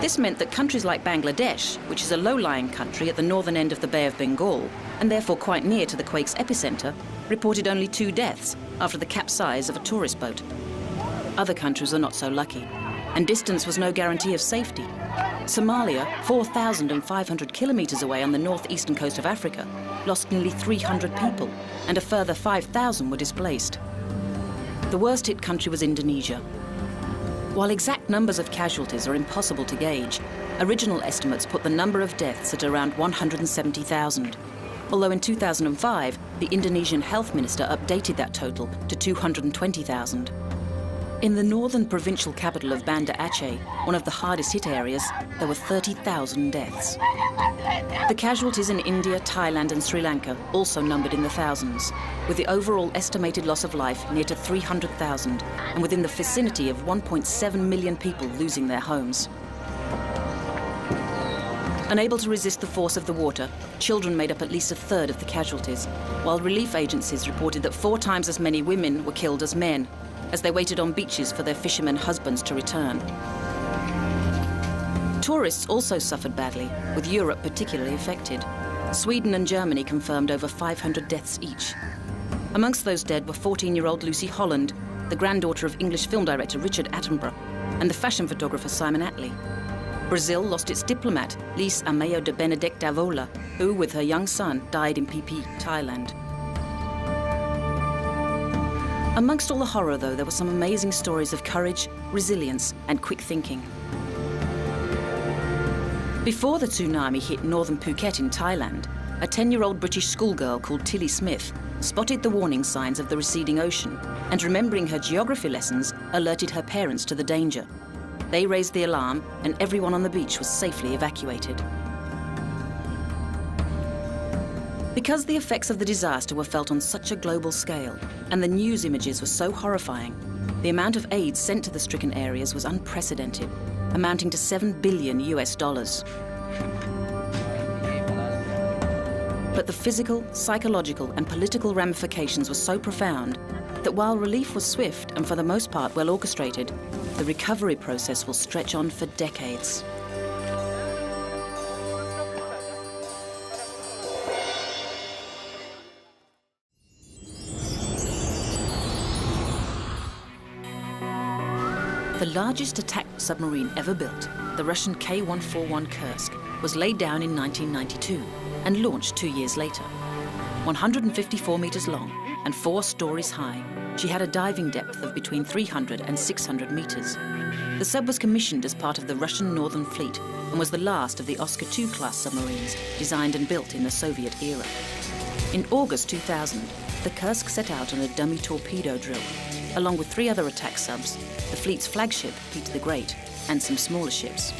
This meant that countries like Bangladesh, which is a low-lying country at the northern end of the Bay of Bengal, and therefore quite near to the quake's epicenter, reported only 2 deaths after the capsize of a tourist boat. Other countries are not so lucky, and distance was no guarantee of safety. Somalia, 4,500 kilometers away on the northeastern coast of Africa, lost nearly 300 people, and a further 5,000 were displaced. The worst hit country was Indonesia. While exact numbers of casualties are impossible to gauge, original estimates put the number of deaths at around 170,000. Although in 2005, the Indonesian health minister updated that total to 220,000. In the northern provincial capital of Banda Aceh, one of the hardest hit areas, there were 30,000 deaths. The casualties in India, Thailand and Sri Lanka also numbered in the thousands, with the overall estimated loss of life near to 300,000 and within the vicinity of 1.7 million people losing their homes. Unable to resist the force of the water, children made up at least a third of the casualties, while relief agencies reported that 4 times as many women were killed as men, as they waited on beaches for their fishermen husbands to return. Tourists also suffered badly, with Europe particularly affected. Sweden and Germany confirmed over 500 deaths each. Amongst those dead were 14-year-old Lucy Holland, the granddaughter of English film director Richard Attenborough, and the fashion photographer Simon Attlee. Brazil lost its diplomat, Luis Ameo de Benedicto Davola, who, with her young son, died in Phi Phi, Thailand. Amongst all the horror, though, there were some amazing stories of courage, resilience, and quick thinking. Before the tsunami hit northern Phuket in Thailand, a 10-year-old British schoolgirl called Tilly Smith spotted the warning signs of the receding ocean and, remembering her geography lessons, alerted her parents to the danger. They raised the alarm, and everyone on the beach was safely evacuated. Because the effects of the disaster were felt on such a global scale, and the news images were so horrifying, the amount of aid sent to the stricken areas was unprecedented, amounting to $7 billion. But the physical, psychological, and political ramifications were so profound that while relief was swift and for the most part well orchestrated, the recovery process will stretch on for decades. The largest attack submarine ever built, the Russian K-141 Kursk, was laid down in 1992 and launched 2 years later. 154 meters long and 4 stories high, she had a diving depth of between 300 and 600 meters. The sub was commissioned as part of the Russian Northern Fleet and was the last of the Oscar II class submarines designed and built in the Soviet era. In August 2000, the Kursk set out on a dummy torpedo drill, along with 3 other attack subs, the fleet's flagship, Peter the Great, and some smaller ships.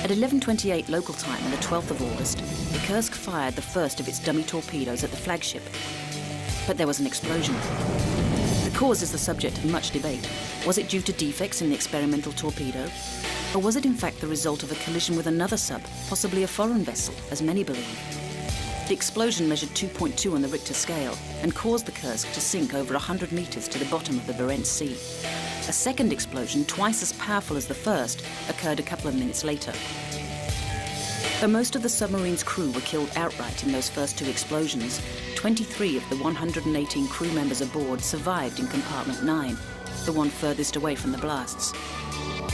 At 11:28 local time on the 12th of August, the Kursk fired the first of its dummy torpedoes at the flagship. But there was an explosion. The cause is the subject of much debate. Was it due to defects in the experimental torpedo? Or was it in fact the result of a collision with another sub, possibly a foreign vessel, as many believe? The explosion measured 2.2 on the Richter scale and caused the Kursk to sink over 100 meters to the bottom of the Barents Sea. A second explosion, twice as powerful as the first, occurred a couple of minutes later. Though most of the submarine's crew were killed outright in those first 2 explosions, 23 of the 118 crew members aboard survived in compartment 9, the one furthest away from the blasts.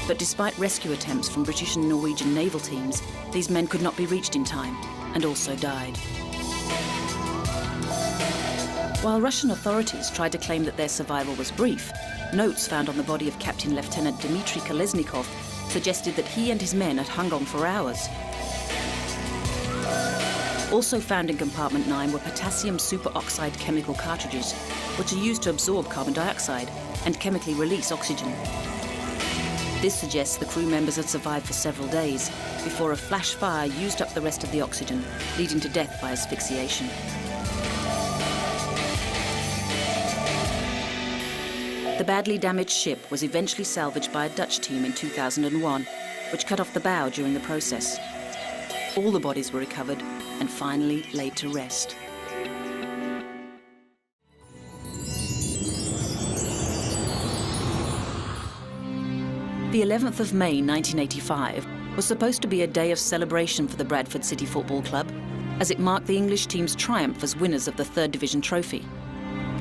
But despite rescue attempts from British and Norwegian naval teams, these men could not be reached in time and also died. While Russian authorities tried to claim that their survival was brief, notes found on the body of Captain Lieutenant Dmitry Kolesnikov suggested that he and his men had hung on for hours. Also found in compartment 9 were potassium superoxide chemical cartridges, which are used to absorb carbon dioxide and chemically release oxygen. This suggests the crew members had survived for several days before a flash fire used up the rest of the oxygen, leading to death by asphyxiation. The badly damaged ship was eventually salvaged by a Dutch team in 2001, which cut off the bow during the process. All the bodies were recovered and finally laid to rest. The 11th of May 1985 was supposed to be a day of celebration for the Bradford City Football Club, as it marked the English team's triumph as winners of the 3rd Division trophy.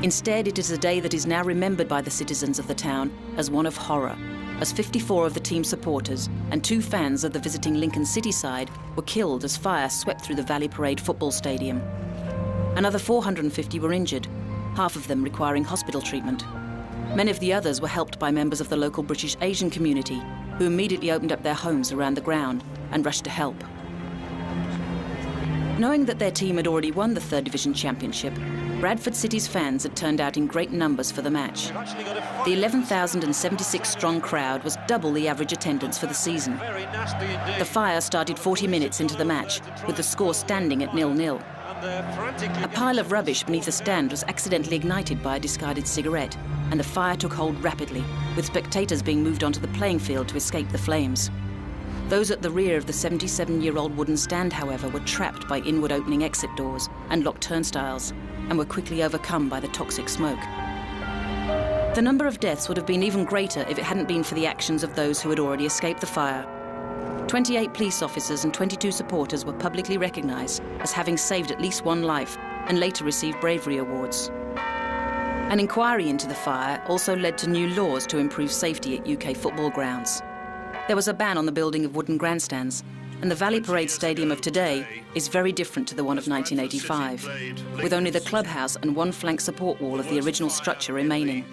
Instead, it is a day that is now remembered by the citizens of the town as one of horror, as 54 of the team's supporters and 2 fans of the visiting Lincoln City side were killed as fire swept through the Valley Parade football stadium. Another 450 were injured, half of them requiring hospital treatment. Many of the others were helped by members of the local British Asian community, who immediately opened up their homes around the ground and rushed to help. Knowing that their team had already won the 3rd Division Championship, Bradford City's fans had turned out in great numbers for the match. The 11,076-strong crowd was double the average attendance for the season. The fire started 40 minutes into the match, with the score standing at 0-0. A pile of rubbish beneath a stand was accidentally ignited by a discarded cigarette, and the fire took hold rapidly, with spectators being moved onto the playing field to escape the flames. Those at the rear of the 77-year-old wooden stand, however, were trapped by inward opening exit doors and locked turnstiles, and were quickly overcome by the toxic smoke. The number of deaths would have been even greater if it hadn't been for the actions of those who had already escaped the fire. 28 police officers and 22 supporters were publicly recognised as having saved at least 1 life and later received bravery awards. An inquiry into the fire also led to new laws to improve safety at UK football grounds. There was a ban on the building of wooden grandstands, and the Valley Parade Stadium of today is very different to the one of 1985, with only the clubhouse and 1 flank support wall of the original structure remaining.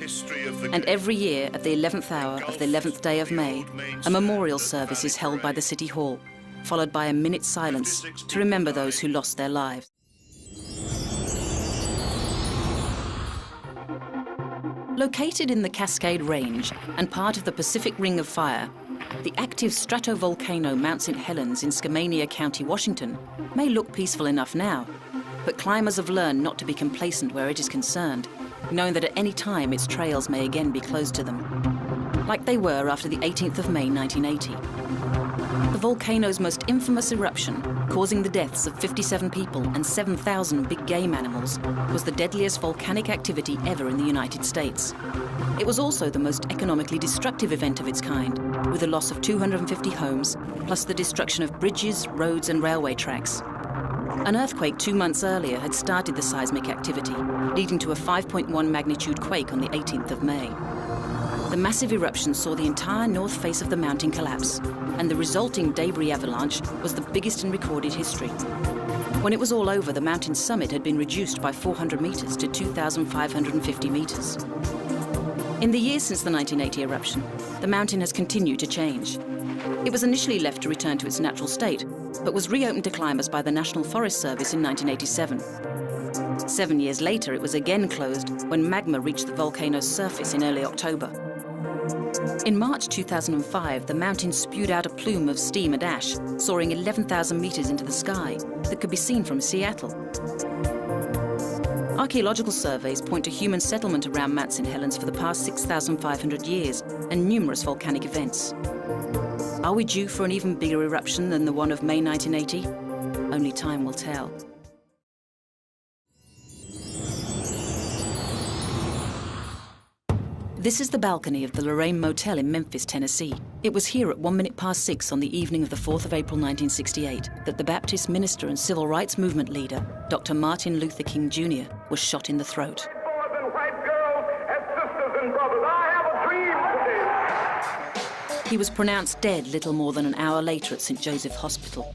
And every year, at the 11th hour of the 11th day of May, a memorial service is held by the City Hall, followed by a minute's silence to remember those who lost their lives. Located in the Cascade Range and part of the Pacific Ring of Fire, the active stratovolcano Mount St. Helens in Skamania County, Washington, may look peaceful enough now, but climbers have learned not to be complacent where it is concerned, knowing that at any time its trails may again be closed to them, like they were after the 18th of May 1980. The volcano's most infamous eruption, causing the deaths of 57 people and 7,000 big game animals, was the deadliest volcanic activity ever in the United States. It was also the most economically destructive event of its kind, with the loss of 250 homes, plus the destruction of bridges, roads and railway tracks. An earthquake 2 months earlier had started the seismic activity, leading to a 5.1 magnitude quake on the 18th of May. The massive eruption saw the entire north face of the mountain collapse, and the resulting debris avalanche was the biggest in recorded history. When it was all over, the mountain's summit had been reduced by 400 metres to 2,550 metres. In the years since the 1980 eruption, the mountain has continued to change. It was initially left to return to its natural state, but was reopened to climbers by the National Forest Service in 1987. 7 years later, it was again closed when magma reached the volcano's surface in early October. In March 2005, the mountain spewed out a plume of steam and ash, soaring 11,000 metres into the sky, that could be seen from Seattle. Archaeological surveys point to human settlement around Mount St. Helens for the past 6,500 years and numerous volcanic events. Are we due for an even bigger eruption than the one of May 1980? Only time will tell. This is the balcony of the Lorraine Motel in Memphis, Tennessee. It was here at 6:01 on the evening of the 4th of April 1968 that the Baptist minister and civil rights movement leader, Dr. Martin Luther King Jr., was shot in the throat. Boys and white girls and sisters and brothers, I have a dream today. He was pronounced dead little more than an hour later at St. Joseph Hospital.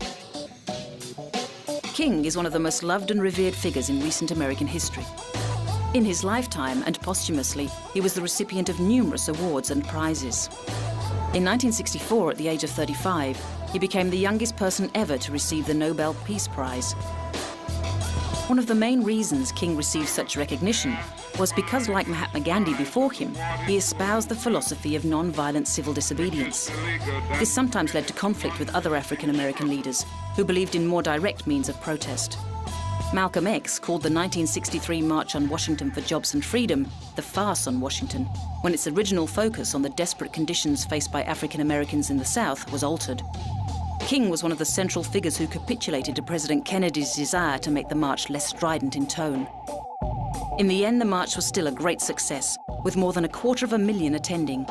King is one of the most loved and revered figures in recent American history. In his lifetime and posthumously, he was the recipient of numerous awards and prizes. In 1964, at the age of 35, he became the youngest person ever to receive the Nobel Peace Prize. One of the main reasons King received such recognition was because, like Mahatma Gandhi before him, he espoused the philosophy of non-violent civil disobedience. This sometimes led to conflict with other African American leaders who believed in more direct means of protest. Malcolm X called the 1963 March on Washington for Jobs and Freedom the farce on Washington, when its original focus on the desperate conditions faced by African Americans in the South was altered. King was one of the central figures who capitulated to President Kennedy's desire to make the march less strident in tone. In the end, the march was still a great success, with more than 250,000 attending.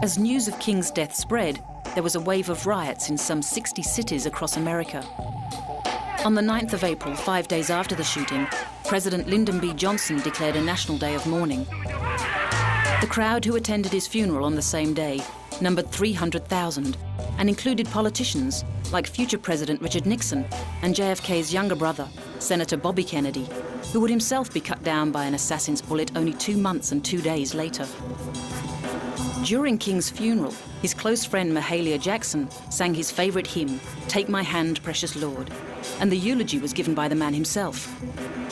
As news of King's death spread, there was a wave of riots in some 60 cities across America. On the 9th of April, 5 days after the shooting, President Lyndon B. Johnson declared a national day of mourning. The crowd who attended his funeral on the same day numbered 300,000 and included politicians like future President Richard Nixon and JFK's younger brother, Senator Bobby Kennedy, who would himself be cut down by an assassin's bullet only 2 months and 2 days later. During King's funeral, his close friend Mahalia Jackson sang his favorite hymn, "Take My Hand, Precious Lord," and the eulogy was given by the man himself.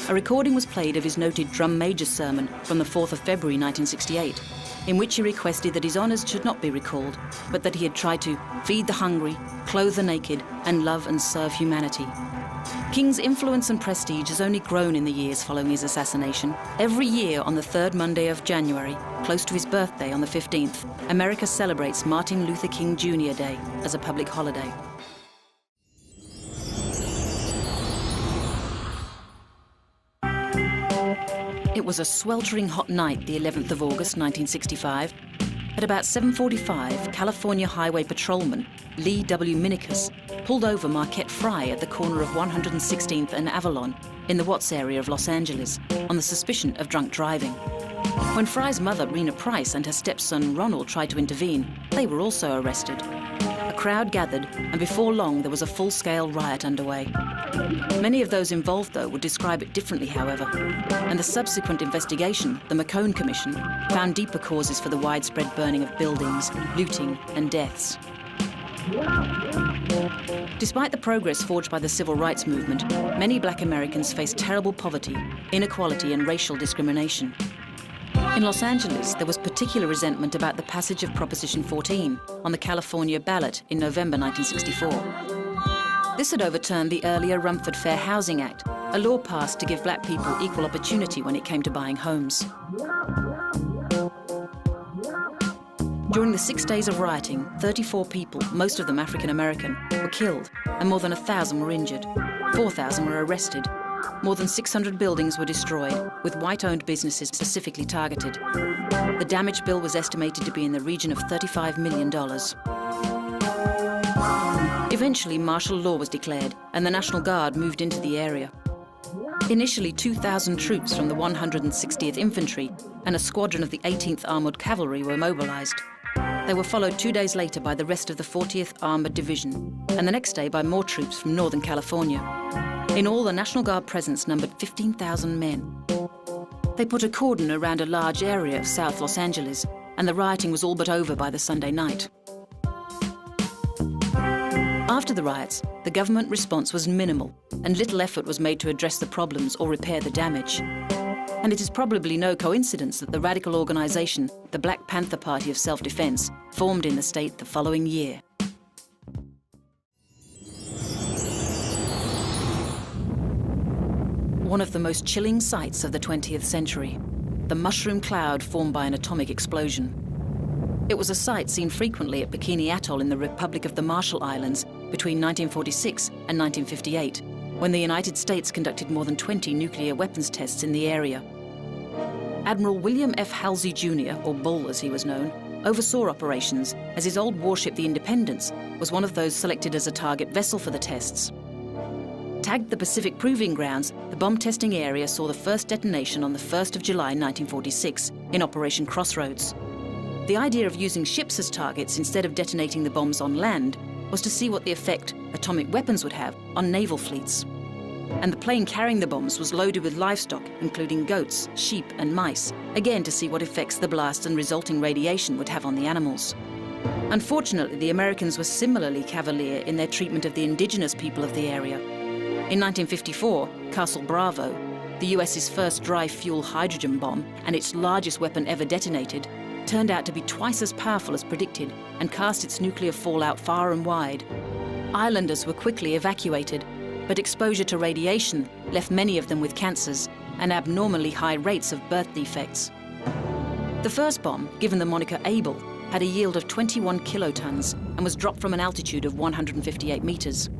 A recording was played of his noted drum major sermon from the 4th of February 1968, in which he requested that his honours should not be recalled, but that he had tried to feed the hungry, clothe the naked, and love and serve humanity. King's influence and prestige has only grown in the years following his assassination. Every year on the 3rd Monday of January, close to his birthday on the 15th, America celebrates Martin Luther King Jr. Day as a public holiday. It was a sweltering hot night, the 11th of August 1965. At about 7:45, California Highway Patrolman Lee W. Minicus pulled over Marquette Fry at the corner of 116th and Avalon in the Watts area of Los Angeles on the suspicion of drunk driving. When Fry's mother, Rena Price, and her stepson, Ronald, tried to intervene, they were also arrested. A crowd gathered, and before long there was a full-scale riot underway. Many of those involved, though, would describe it differently, however, and the subsequent investigation, the McCone Commission, found deeper causes for the widespread burning of buildings, looting, and deaths. Despite the progress forged by the civil rights movement, many black Americans faced terrible poverty, inequality, and racial discrimination. In Los Angeles, there was particular resentment about the passage of Proposition 14 on the California ballot in November 1964. This had overturned the earlier Rumford Fair Housing Act, a law passed to give black people equal opportunity when it came to buying homes. During the 6 days of rioting, 34 people, most of them African American, were killed, and more than 1,000 were injured. 4,000 were arrested. More than 600 buildings were destroyed, with white-owned businesses specifically targeted. The damage bill was estimated to be in the region of $35 million. Eventually, martial law was declared, and the National Guard moved into the area. Initially, 2,000 troops from the 160th Infantry and a squadron of the 18th Armoured Cavalry were mobilized. They were followed 2 days later by the rest of the 40th Armoured Division, and the next day by more troops from Northern California. In all, the National Guard presence numbered 15,000 men. They put a cordon around a large area of South Los Angeles, and the rioting was all but over by the Sunday night. After the riots, the government response was minimal, and little effort was made to address the problems or repair the damage. And it is probably no coincidence that the radical organization, the Black Panther Party of Self-Defense, formed in the state the following year. One of the most chilling sights of the 20th century, the mushroom cloud formed by an atomic explosion. It was a sight seen frequently at Bikini Atoll in the Republic of the Marshall Islands between 1946 and 1958, when the United States conducted more than 20 nuclear weapons tests in the area. Admiral William F. Halsey Jr., or Bull as he was known, oversaw operations as his old warship, the Independence, was one of those selected as a target vessel for the tests. Tagged the Pacific Proving Grounds, the bomb testing area saw the first detonation on the 1st of July 1946 in Operation Crossroads. The idea of using ships as targets instead of detonating the bombs on land was to see what the effect atomic weapons would have on naval fleets. And the plane carrying the bombs was loaded with livestock, including goats, sheep, and mice, again to see what effects the blast and resulting radiation would have on the animals. Unfortunately, the Americans were similarly cavalier in their treatment of the indigenous people of the area. In 1954, Castle Bravo, the US's first dry-fuel hydrogen bomb and its largest weapon ever detonated, turned out to be twice as powerful as predicted and cast its nuclear fallout far and wide. Islanders were quickly evacuated, but exposure to radiation left many of them with cancers and abnormally high rates of birth defects. The first bomb, given the moniker Able, had a yield of 21 kilotons and was dropped from an altitude of 158 meters.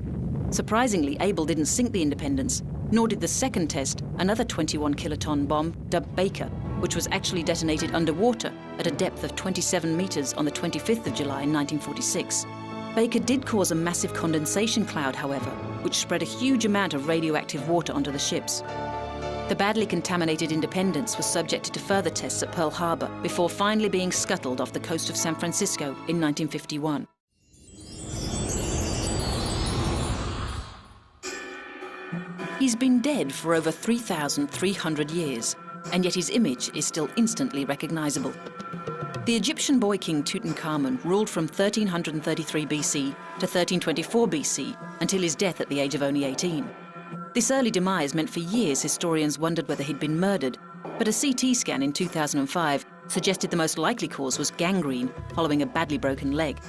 Surprisingly, Able didn't sink the Independence, nor did the second test, another 21 kiloton bomb dubbed Baker, which was actually detonated underwater at a depth of 27 meters on the 25th of July 1946. Baker did cause a massive condensation cloud, however, which spread a huge amount of radioactive water onto the ships. The badly contaminated Independence was subjected to further tests at Pearl Harbor before finally being scuttled off the coast of San Francisco in 1951. He's been dead for over 3,300 years, and yet his image is still instantly recognizable. The Egyptian boy king Tutankhamun ruled from 1333 BC to 1324 BC until his death at the age of only 18. This early demise meant for years historians wondered whether he'd been murdered, but a CT scan in 2005 suggested the most likely cause was gangrene following a badly broken leg.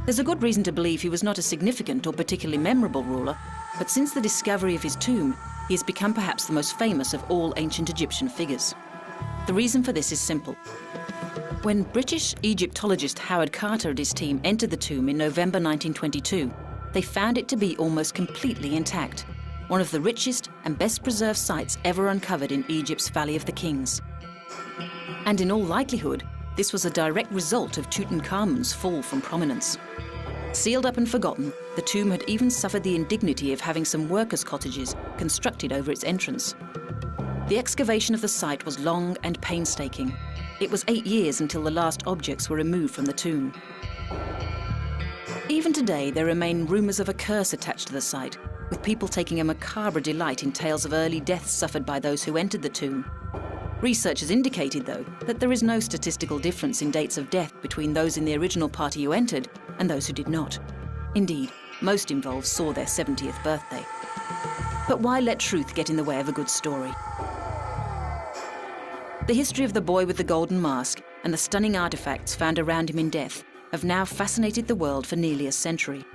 There's a good reason to believe he was not a significant or particularly memorable ruler, but since the discovery of his tomb, he has become perhaps the most famous of all ancient Egyptian figures. The reason for this is simple. When British Egyptologist Howard Carter and his team entered the tomb in November 1922, they found it to be almost completely intact, one of the richest and best preserved sites ever uncovered in Egypt's Valley of the Kings. And in all likelihood, this was a direct result of Tutankhamun's fall from prominence. Sealed up and forgotten, the tomb had even suffered the indignity of having some workers' cottages constructed over its entrance. The excavation of the site was long and painstaking. It was 8 years until the last objects were removed from the tomb. Even today, there remain rumours of a curse attached to the site, with people taking a macabre delight in tales of early deaths suffered by those who entered the tomb. Research has indicated, though, that there is no statistical difference in dates of death between those in the original party who entered and those who did not. Indeed, most involved saw their 70th birthday. But why let truth get in the way of a good story? The history of the boy with the golden mask and the stunning artifacts found around him in death have now fascinated the world for nearly a century.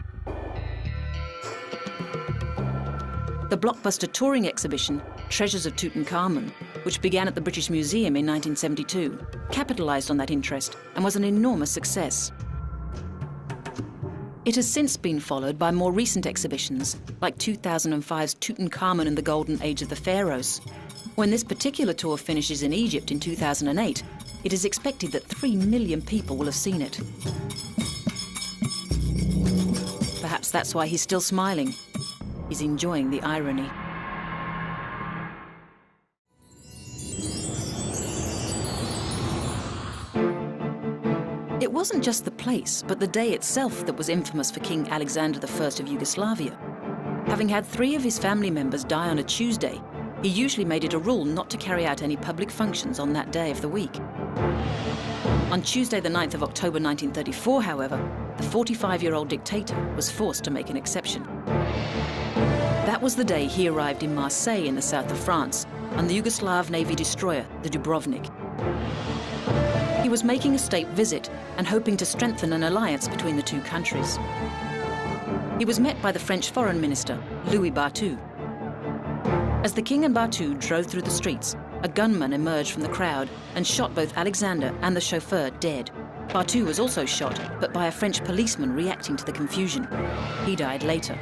The blockbuster touring exhibition, Treasures of Tutankhamun, which began at the British Museum in 1972, capitalised on that interest and was an enormous success. It has since been followed by more recent exhibitions, like 2005's Tutankhamun and the Golden Age of the Pharaohs. When this particular tour finishes in Egypt in 2008, it is expected that 3 million people will have seen it. Perhaps that's why he's still smiling. He's enjoying the irony. It wasn't just the place, but the day itself that was infamous for King Alexander I of Yugoslavia. Having had 3 of his family members die on a Tuesday, he usually made it a rule not to carry out any public functions on that day of the week. On Tuesday, the 9th of October 1934, however, the 45-year-old dictator was forced to make an exception. That was the day he arrived in Marseille in the south of France on the Yugoslav Navy destroyer, the Dubrovnik. He was making a state visit and hoping to strengthen an alliance between the two countries. He was met by the French Foreign Minister, Louis Barthou. As the king and Barthou drove through the streets, a gunman emerged from the crowd and shot both Alexander and the chauffeur dead. Barthou was also shot, but by a French policeman reacting to the confusion. He died later.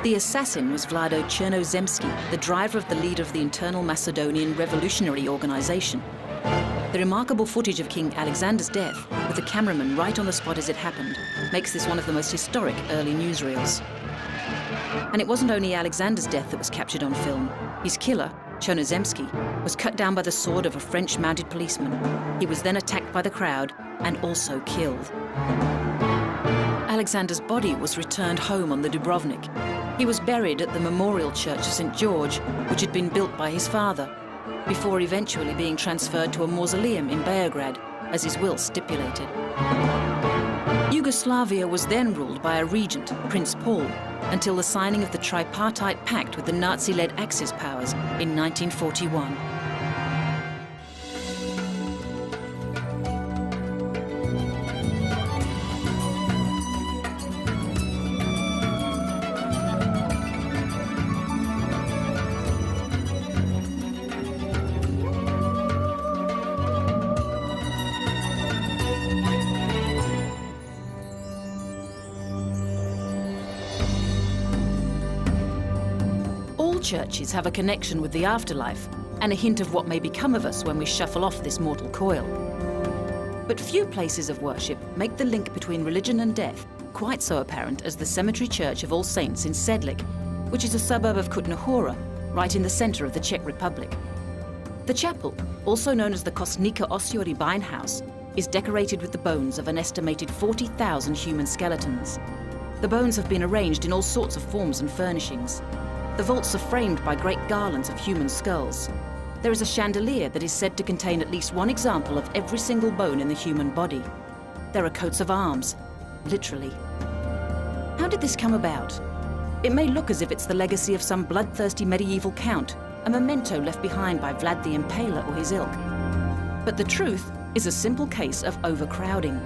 The assassin was Vlado Chernozemski, the driver of the leader of the Internal Macedonian Revolutionary Organization. The remarkable footage of King Alexander's death, with the cameraman right on the spot as it happened, makes this one of the most historic early newsreels. And it wasn't only Alexander's death that was captured on film. His killer, Chernozemski, was cut down by the sword of a French mounted policeman. He was then attacked by the crowd and also killed. Alexander's body was returned home on the Dubrovnik. He was buried at the Memorial Church of St. George, which had been built by his father, before eventually being transferred to a mausoleum in Beograd, as his will stipulated. Yugoslavia was then ruled by a regent, Prince Paul, until the signing of the tripartite pact with the Nazi-led Axis powers in 1941. Churches have a connection with the afterlife and a hint of what may become of us when we shuffle off this mortal coil. But few places of worship make the link between religion and death quite so apparent as the Cemetery Church of All Saints in Sedlik, which is a suburb of Kutna Hora, right in the center of the Czech Republic. The chapel, also known as the Kostnica Ossuary Beinhaus, is decorated with the bones of an estimated 40,000 human skeletons. The bones have been arranged in all sorts of forms and furnishings. The vaults are framed by great garlands of human skulls. There is a chandelier that is said to contain at least one example of every single bone in the human body. There are coats of arms, literally. How did this come about? It may look as if it's the legacy of some bloodthirsty medieval count, a memento left behind by Vlad the Impaler or his ilk. But the truth is a simple case of overcrowding.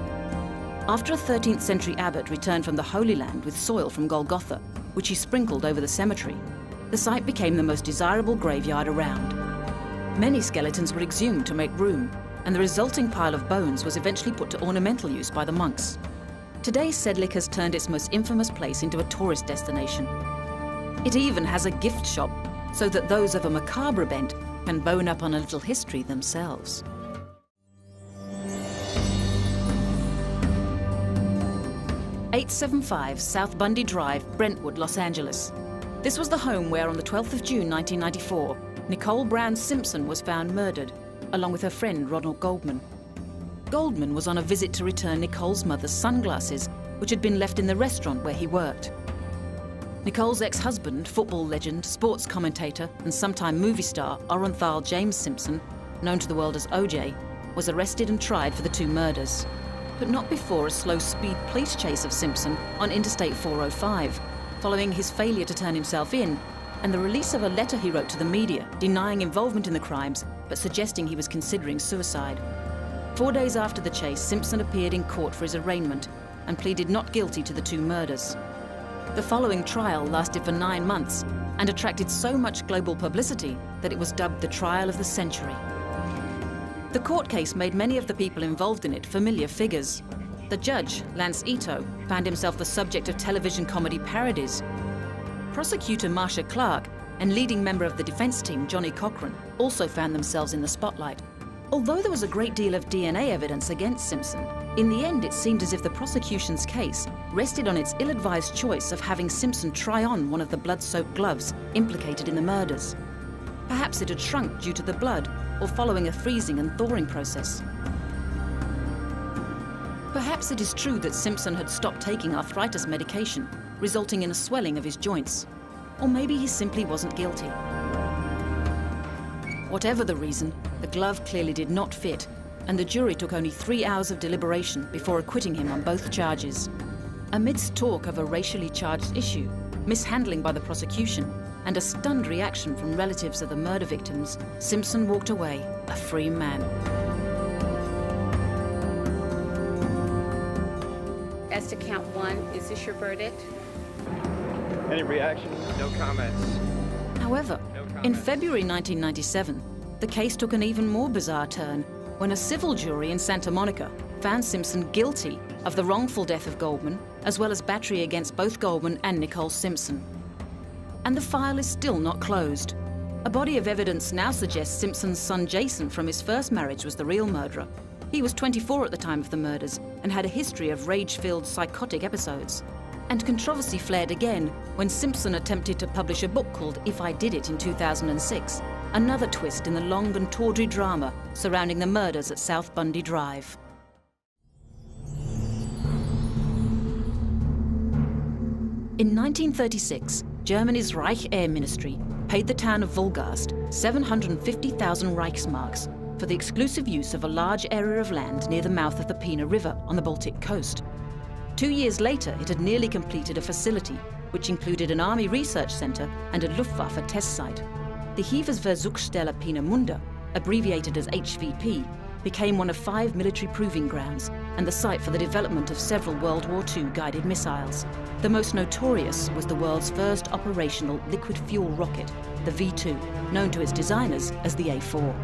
After a 13th century abbot returned from the Holy Land with soil from Golgotha, which he sprinkled over the cemetery, the site became the most desirable graveyard around. Many skeletons were exhumed to make room, and the resulting pile of bones was eventually put to ornamental use by the monks. Today, Sedlik has turned its most infamous place into a tourist destination. It even has a gift shop, so that those of a macabre bent can bone up on a little history themselves. "875 South Bundy Drive, Brentwood, Los Angeles. This was the home where, on the 12th of June 1994, Nicole Brown Simpson was found murdered, along with her friend Ronald Goldman. Goldman was on a visit to return Nicole's mother's sunglasses, which had been left in the restaurant where he worked. Nicole's ex-husband, football legend, sports commentator, and sometime movie star Orenthal James Simpson, known to the world as OJ, was arrested and tried for the two murders. But not before a slow-speed police chase of Simpson on Interstate 405, following his failure to turn himself in, and the release of a letter he wrote to the media denying involvement in the crimes, but suggesting he was considering suicide. 4 days after the chase, Simpson appeared in court for his arraignment and pleaded not guilty to the two murders. The following trial lasted for 9 months and attracted so much global publicity that it was dubbed the trial of the century. The court case made many of the people involved in it familiar figures. The judge, Lance Ito, found himself the subject of television comedy parodies. Prosecutor Marsha Clark and leading member of the defense team, Johnny Cochran, also found themselves in the spotlight. Although there was a great deal of DNA evidence against Simpson, in the end it seemed as if the prosecution's case rested on its ill-advised choice of having Simpson try on one of the blood-soaked gloves implicated in the murders. Perhaps it had shrunk due to the blood or following a freezing and thawing process. Perhaps it is true that Simpson had stopped taking arthritis medication, resulting in a swelling of his joints. Or maybe he simply wasn't guilty. Whatever the reason, the glove clearly did not fit, and the jury took only 3 hours of deliberation before acquitting him on both charges. Amidst talk of a racially charged issue, mishandling by the prosecution, and a stunned reaction from relatives of the murder victims, Simpson walked away a free man. As to count one, is this your verdict? Any reaction? No comments. However, in February 1997, the case took an even more bizarre turn when a civil jury in Santa Monica found Simpson guilty of the wrongful death of Goldman, as well as battery against both Goldman and Nicole Simpson. And the file is still not closed. A body of evidence now suggests Simpson's son Jason from his first marriage was the real murderer. He was 24 at the time of the murders and had a history of rage-filled psychotic episodes. And controversy flared again when Simpson attempted to publish a book called If I Did It in 2006, another twist in the long and tawdry drama surrounding the murders at South Bundy Drive. In 1936, Germany's Reich Air Ministry paid the town of Wolgast 750,000 Reichsmarks for the exclusive use of a large area of land near the mouth of the Pina River on the Baltic coast. 2 years later, it had nearly completed a facility which included an army research center and a Luftwaffe test site. The Heeresversuchsstelle Peenemünde, abbreviated as HVP, became one of 5 military proving grounds and the site for the development of several World War II guided missiles. The most notorious was the world's first operational liquid fuel rocket, the V2, known to its designers as the A4.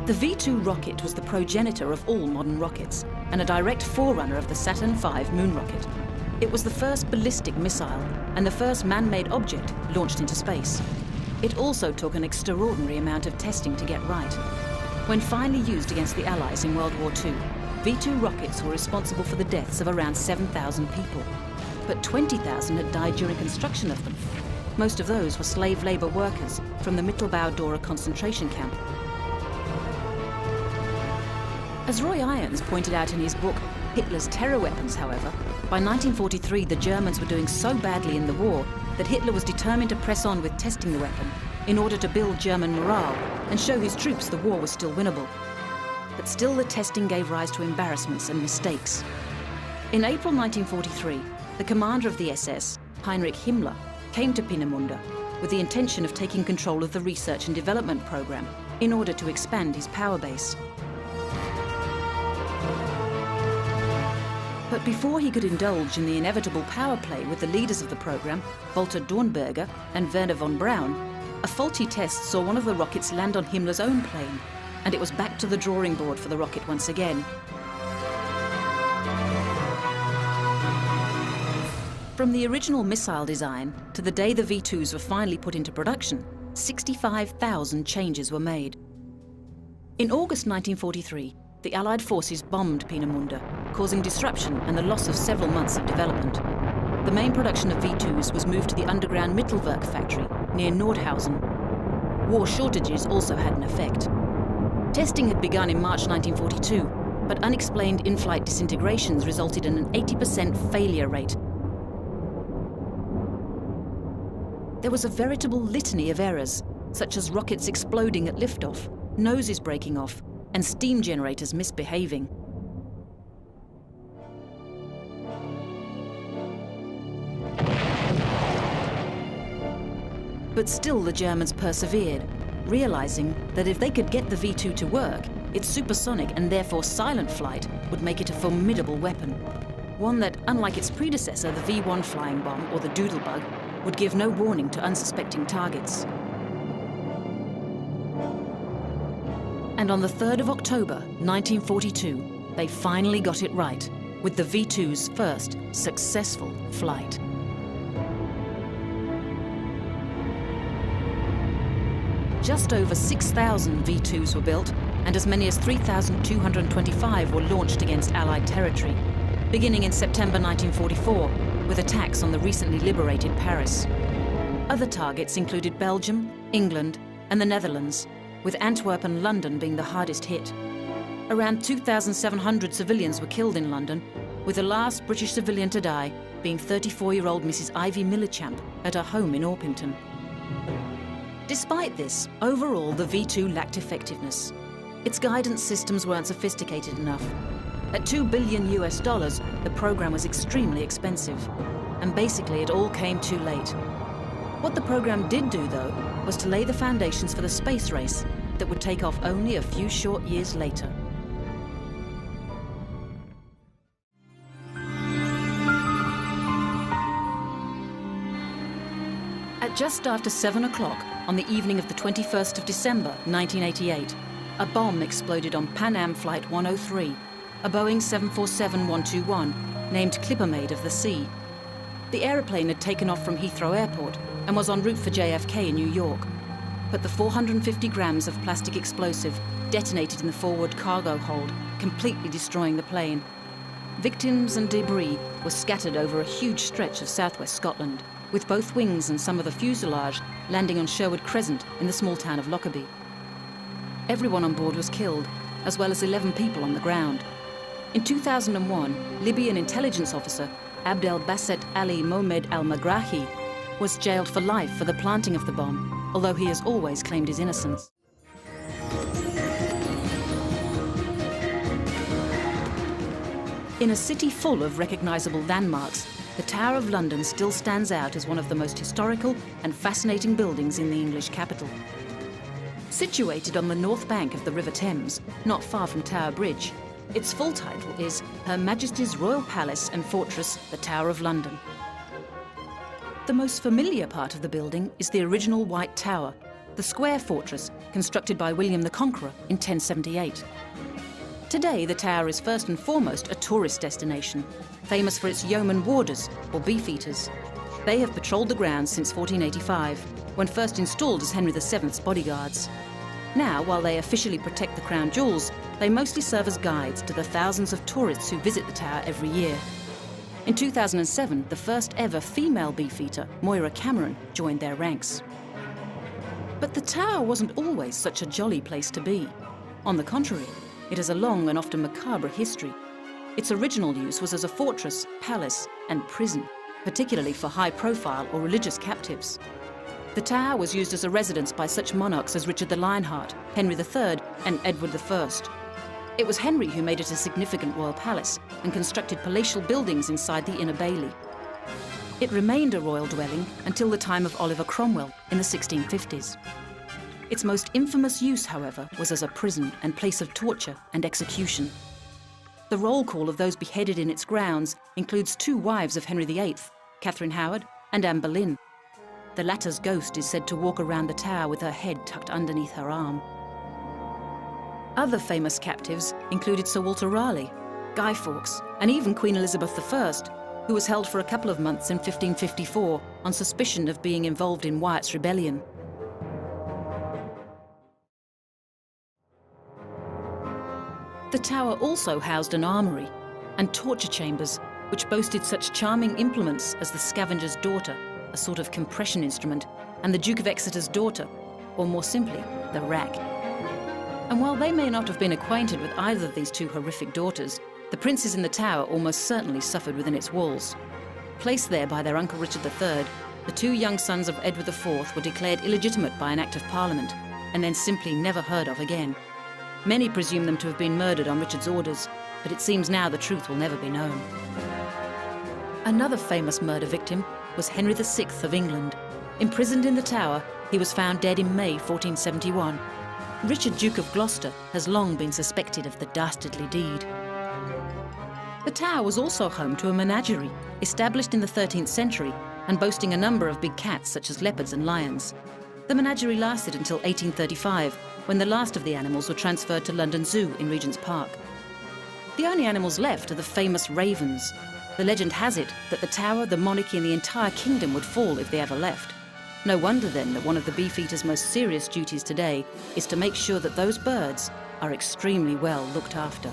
The V2 rocket was the progenitor of all modern rockets and a direct forerunner of the Saturn V moon rocket. It was the first ballistic missile and the first man-made object launched into space. It also took an extraordinary amount of testing to get right. When finally used against the Allies in World War II, V2 rockets were responsible for the deaths of around 7,000 people, but 20,000 had died during construction of them. Most of those were slave labor workers from the Mittelbau-Dora concentration camp. As Roy Irons pointed out in his book, Hitler's Terror Weapons, however, by 1943 the Germans were doing so badly in the war that Hitler was determined to press on with testing the weapon in order to build German morale and show his troops the war was still winnable. But still the testing gave rise to embarrassments and mistakes. In April 1943, the commander of the SS, Heinrich Himmler, came to Peenemünde with the intention of taking control of the research and development program in order to expand his power base. But before he could indulge in the inevitable power play with the leaders of the program, Walter Dornberger and Werner von Braun, a faulty test saw one of the rockets land on Himmler's own plane, and it was back to the drawing board for the rocket once again. From the original missile design to the day the V-2s were finally put into production, 65,000 changes were made. In August 1943, the Allied forces bombed Peenemünde, causing disruption and the loss of several months of development. The main production of V-2s was moved to the underground Mittelwerk factory near Nordhausen. War shortages also had an effect. Testing had begun in March 1942, but unexplained in-flight disintegrations resulted in an 80% failure rate. There was a veritable litany of errors, such as rockets exploding at liftoff, noses breaking off, and steam generators misbehaving. But still the Germans persevered, realizing that if they could get the V-2 to work, its supersonic and therefore silent flight would make it a formidable weapon. One that, unlike its predecessor, the V-1 flying bomb or the Doodlebug, would give no warning to unsuspecting targets. And on the 3rd of October, 1942, they finally got it right, with the V-2's first successful flight. Just over 6,000 V-2s were built, and as many as 3,225 were launched against Allied territory, beginning in September 1944, with attacks on the recently liberated Paris. Other targets included Belgium, England, and the Netherlands, with Antwerp and London being the hardest hit. Around 2,700 civilians were killed in London, with the last British civilian to die being 34-year-old Mrs. Ivy Millichamp at her home in Orpington. Despite this, overall the V-2 lacked effectiveness. Its guidance systems weren't sophisticated enough. At $2 billion US, the program was extremely expensive, and basically it all came too late. What the program did do, though, was to lay the foundations for the space race that would take off only a few short years later. At just after 7 o'clock on the evening of the 21st of December, 1988, a bomb exploded on Pan Am Flight 103, a Boeing 747-121 named Clippermaid of the Sea. The aeroplane had taken off from Heathrow Airport and was en route for JFK in New York. But the 450 grams of plastic explosive detonated in the forward cargo hold, completely destroying the plane. Victims and debris were scattered over a huge stretch of southwest Scotland, with both wings and some of the fuselage landing on Sherwood Crescent in the small town of Lockerbie. Everyone on board was killed, as well as 11 people on the ground. In 2001, Libyan intelligence officer Abdel Basset Ali Mohamed al-Magrahi was jailed for life for the planting of the bomb, although he has always claimed his innocence. In a city full of recognizable landmarks, the Tower of London still stands out as one of the most historical and fascinating buildings in the English capital. Situated on the north bank of the River Thames, not far from Tower Bridge, its full title is Her Majesty's Royal Palace and Fortress, the Tower of London. The most familiar part of the building is the original White Tower, the square fortress constructed by William the Conqueror in 1078. Today, the tower is first and foremost a tourist destination, famous for its yeoman warders, or beefeaters. They have patrolled the grounds since 1485, when first installed as Henry VII's bodyguards. Now, while they officially protect the crown jewels, they mostly serve as guides to the thousands of tourists who visit the tower every year. In 2007, the first ever female beefeater, Moira Cameron, joined their ranks. But the tower wasn't always such a jolly place to be. On the contrary, it has a long and often macabre history. Its original use was as a fortress, palace, and prison, particularly for high-profile or religious captives. The tower was used as a residence by such monarchs as Richard the Lionheart, Henry III, and Edward I. It was Henry who made it a significant royal palace and constructed palatial buildings inside the Inner Bailey. It remained a royal dwelling until the time of Oliver Cromwell in the 1650s. Its most infamous use, however, was as a prison and place of torture and execution. The roll call of those beheaded in its grounds includes two wives of Henry VIII, Catherine Howard and Anne Boleyn. The latter's ghost is said to walk around the tower with her head tucked underneath her arm. Other famous captives included Sir Walter Raleigh, Guy Fawkes, and even Queen Elizabeth I, who was held for a couple of months in 1554 on suspicion of being involved in Wyatt's rebellion. The tower also housed an armoury and torture chambers, which boasted such charming implements as the Scavenger's Daughter, a sort of compression instrument, and the Duke of Exeter's Daughter, or more simply, the rack. And while they may not have been acquainted with either of these two horrific daughters, the princes in the tower almost certainly suffered within its walls. Placed there by their uncle Richard III, the two young sons of Edward IV were declared illegitimate by an Act of Parliament, and then simply never heard of again. Many presume them to have been murdered on Richard's orders, but it seems now the truth will never be known. Another famous murder victim was Henry VI of England. Imprisoned in the tower, he was found dead in May 1471. Richard, Duke of Gloucester, has long been suspected of the dastardly deed. The tower was also home to a menagerie, established in the 13th century and boasting a number of big cats such as leopards and lions. The menagerie lasted until 1835, when the last of the animals were transferred to London Zoo in Regent's Park. The only animals left are the famous ravens. The legend has it that the tower, the monarchy and the entire kingdom would fall if they ever left. No wonder then that one of the beefeater's most serious duties today is to make sure that those birds are extremely well looked after.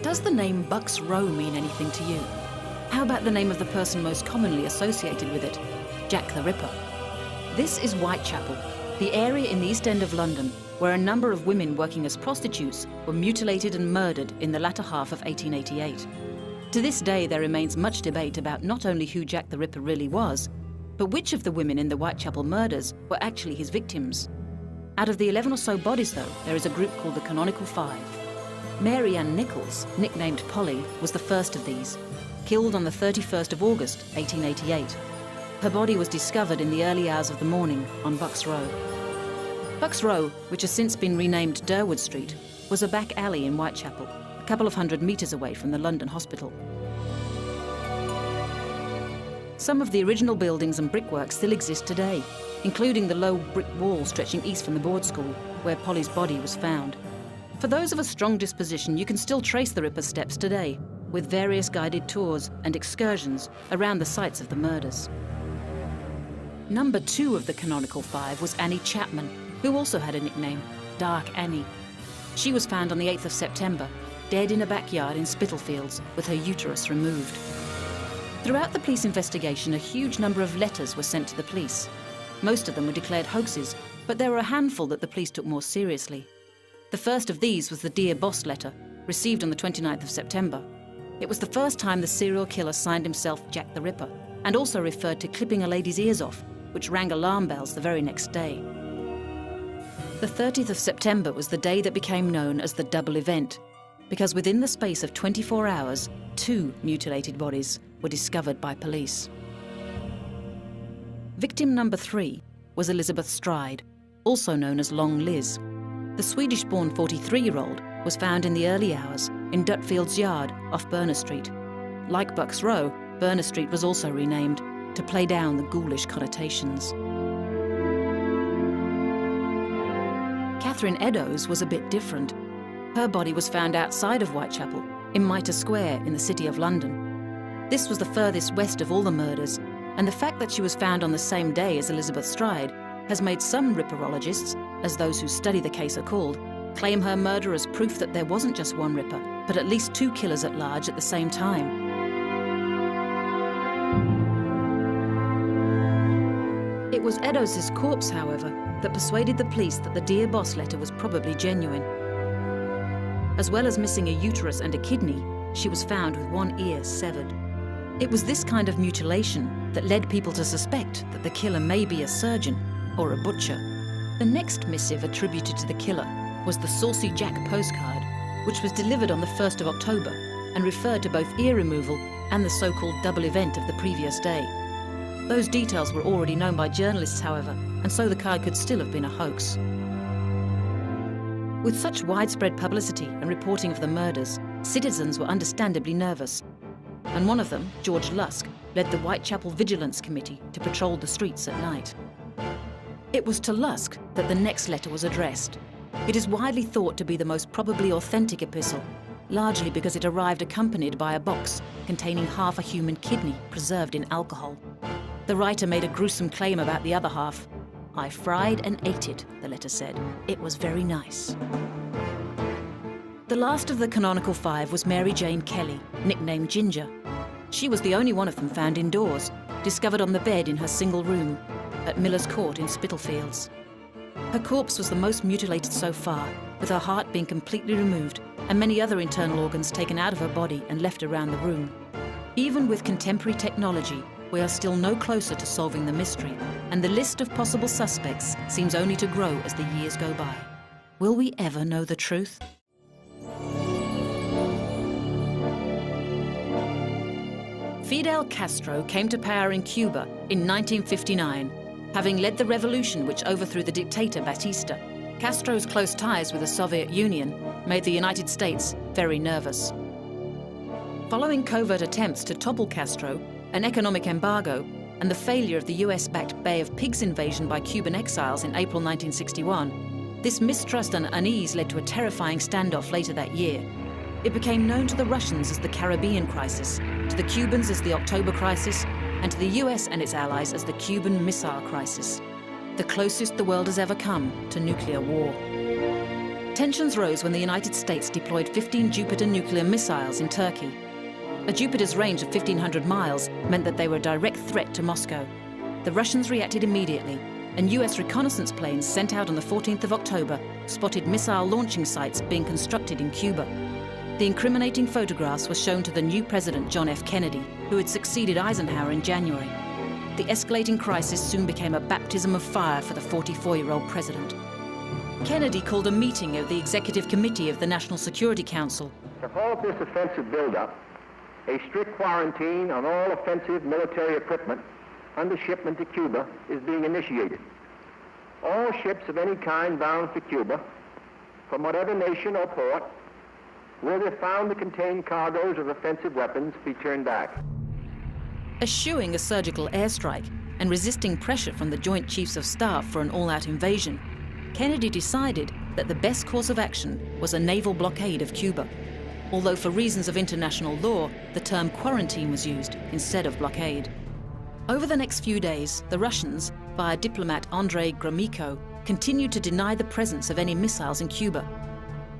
Does the name Bucks Row mean anything to you? How about the name of the person most commonly associated with it, Jack the Ripper? This is Whitechapel, the area in the East End of London where a number of women working as prostitutes were mutilated and murdered in the latter half of 1888. To this day, there remains much debate about not only who Jack the Ripper really was, but which of the women in the Whitechapel murders were actually his victims. Out of the 11 or so bodies, though, there is a group called the Canonical Five. Mary Ann Nichols, nicknamed Polly, was the first of these, killed on the 31st of August, 1888. Her body was discovered in the early hours of the morning on Bucks Row. Bucks Row, which has since been renamed Durward Street, was a back alley in Whitechapel, a couple of 100 metres away from the London hospital. Some of the original buildings and brickwork still exist today, including the low brick wall stretching east from the board school, where Polly's body was found. For those of a strong disposition, you can still trace the Ripper's steps today, with various guided tours and excursions around the sites of the murders. Number 2 of the Canonical Five was Annie Chapman, who also had a nickname, Dark Annie. She was found on the 8th of September, dead in a backyard in Spitalfields, with her uterus removed. Throughout the police investigation, a huge number of letters were sent to the police. Most of them were declared hoaxes, but there were a handful that the police took more seriously. The first of these was the Dear Boss letter, received on the 29th of September. It was the first time the serial killer signed himself Jack the Ripper, and also referred to clipping a lady's ears off, which rang alarm bells the very next day. The 30th of September was the day that became known as the double event, because within the space of 24 hours, 2 mutilated bodies were discovered by police. Victim number 3 was Elizabeth Stride, also known as Long Liz. The Swedish-born 43-year-old was found in the early hours in Dutfield's Yard off Berner Street. Like Bucks Row, Berner Street was also renamed to play down the ghoulish connotations. Catherine Eddowes was a bit different. Her body was found outside of Whitechapel, in Mitre Square in the City of London. This was the furthest west of all the murders, and the fact that she was found on the same day as Elizabeth Stride has made some ripperologists, as those who study the case are called, claim her murder as proof that there wasn't just one Ripper, but at least two killers at large at the same time. It was Eddowes' corpse, however, that persuaded the police that the Dear Boss letter was probably genuine. As well as missing a uterus and a kidney, she was found with one ear severed. It was this kind of mutilation that led people to suspect that the killer may be a surgeon or a butcher. The next missive attributed to the killer was the Saucy Jack postcard, which was delivered on the 1st of October and referred to both ear removal and the so-called double event of the previous day. Those details were already known by journalists, however, and so the card could still have been a hoax. With such widespread publicity and reporting of the murders, citizens were understandably nervous. And one of them, George Lusk, led the Whitechapel Vigilance Committee to patrol the streets at night. It was to Lusk that the next letter was addressed. It is widely thought to be the most probably authentic epistle, largely because it arrived accompanied by a box containing half a human kidney preserved in alcohol. The writer made a gruesome claim about the other half. "I fried and ate it," the letter said. "It was very nice." The last of the canonical five was Mary Jane Kelly, nicknamed Ginger. She was the only one of them found indoors, discovered on the bed in her single room at Miller's Court in Spitalfields. Her corpse was the most mutilated so far, with her heart being completely removed and many other internal organs taken out of her body and left around the room. Even with contemporary technology, we are still no closer to solving the mystery, and the list of possible suspects seems only to grow as the years go by. Will we ever know the truth? Fidel Castro came to power in Cuba in 1959, having led the revolution which overthrew the dictator Batista. Castro's close ties with the Soviet Union made the United States very nervous. Following covert attempts to topple Castro, an economic embargo, and the failure of the US-backed Bay of Pigs invasion by Cuban exiles in April 1961, this mistrust and unease led to a terrifying standoff later that year. It became known to the Russians as the Caribbean Crisis, to the Cubans as the October Crisis, and to the US and its allies as the Cuban Missile Crisis, the closest the world has ever come to nuclear war. Tensions rose when the United States deployed 15 Jupiter nuclear missiles in Turkey. A Jupiter's range of 1,500 miles meant that they were a direct threat to Moscow. The Russians reacted immediately, and US reconnaissance planes sent out on the 14th of October spotted missile launching sites being constructed in Cuba. The incriminating photographs were shown to the new President John F. Kennedy, who had succeeded Eisenhower in January. The escalating crisis soon became a baptism of fire for the 44-year-old president. Kennedy called a meeting of the Executive Committee of the National Security Council. To halt this offensive buildup, a strict quarantine on all offensive military equipment under shipment to Cuba is being initiated. All ships of any kind bound for Cuba, from whatever nation or port, will, if found to contain cargoes of offensive weapons, be turned back. Eschewing a surgical airstrike and resisting pressure from the Joint Chiefs of Staff for an all-out invasion, Kennedy decided that the best course of action was a naval blockade of Cuba. Although for reasons of international law, the term quarantine was used instead of blockade. Over the next few days, the Russians, via diplomat Andrei Gromyko, continued to deny the presence of any missiles in Cuba.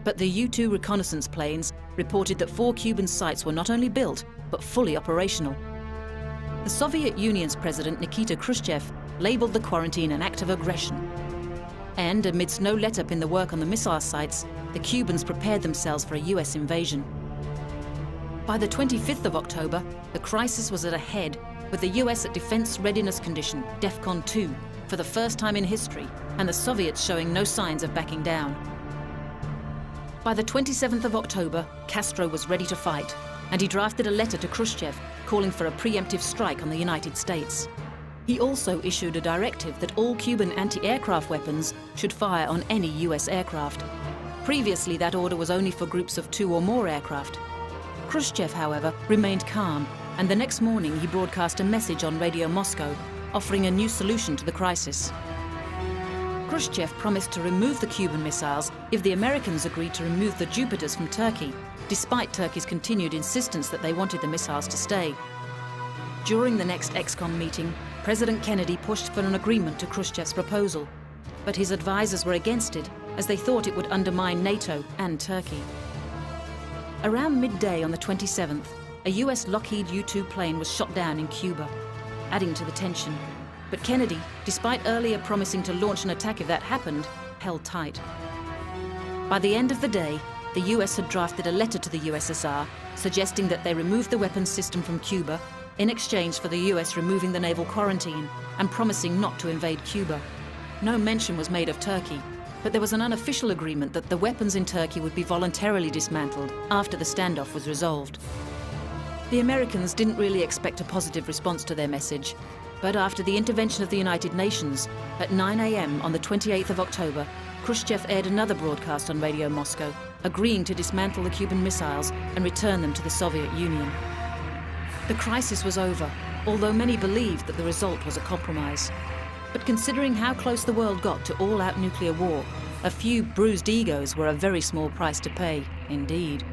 But the U-2 reconnaissance planes reported that 4 Cuban sites were not only built, but fully operational. The Soviet Union's President Nikita Khrushchev labeled the quarantine an act of aggression. And amidst no let-up in the work on the missile sites, the Cubans prepared themselves for a US invasion. By the 25th of October, the crisis was at a head, with the US at defense readiness condition, DEFCON 2, for the first time in history, and the Soviets showing no signs of backing down. By the 27th of October, Castro was ready to fight, and he drafted a letter to Khrushchev calling for a preemptive strike on the United States. He also issued a directive that all Cuban anti-aircraft weapons should fire on any US aircraft. Previously, that order was only for groups of 2 or more aircraft. Khrushchev, however, remained calm, and the next morning he broadcast a message on Radio Moscow, offering a new solution to the crisis. Khrushchev promised to remove the Cuban missiles if the Americans agreed to remove the Jupiters from Turkey, despite Turkey's continued insistence that they wanted the missiles to stay. During the next ExComm meeting, President Kennedy pushed for an agreement to Khrushchev's proposal, but his advisors were against it, as they thought it would undermine NATO and Turkey. Around midday on the 27th, a US Lockheed U-2 plane was shot down in Cuba, adding to the tension. But Kennedy, despite earlier promising to launch an attack if that happened, held tight. By the end of the day, the US had drafted a letter to the USSR suggesting that they remove the weapons system from Cuba in exchange for the US removing the naval quarantine and promising not to invade Cuba. No mention was made of Turkey, but there was an unofficial agreement that the weapons in Turkey would be voluntarily dismantled after the standoff was resolved. The Americans didn't really expect a positive response to their message, but after the intervention of the United Nations, at 9 a.m. on the 28th of October, Khrushchev aired another broadcast on Radio Moscow, agreeing to dismantle the Cuban missiles and return them to the Soviet Union. The crisis was over, although many believed that the result was a compromise. But considering how close the world got to all-out nuclear war, a few bruised egos were a very small price to pay, indeed.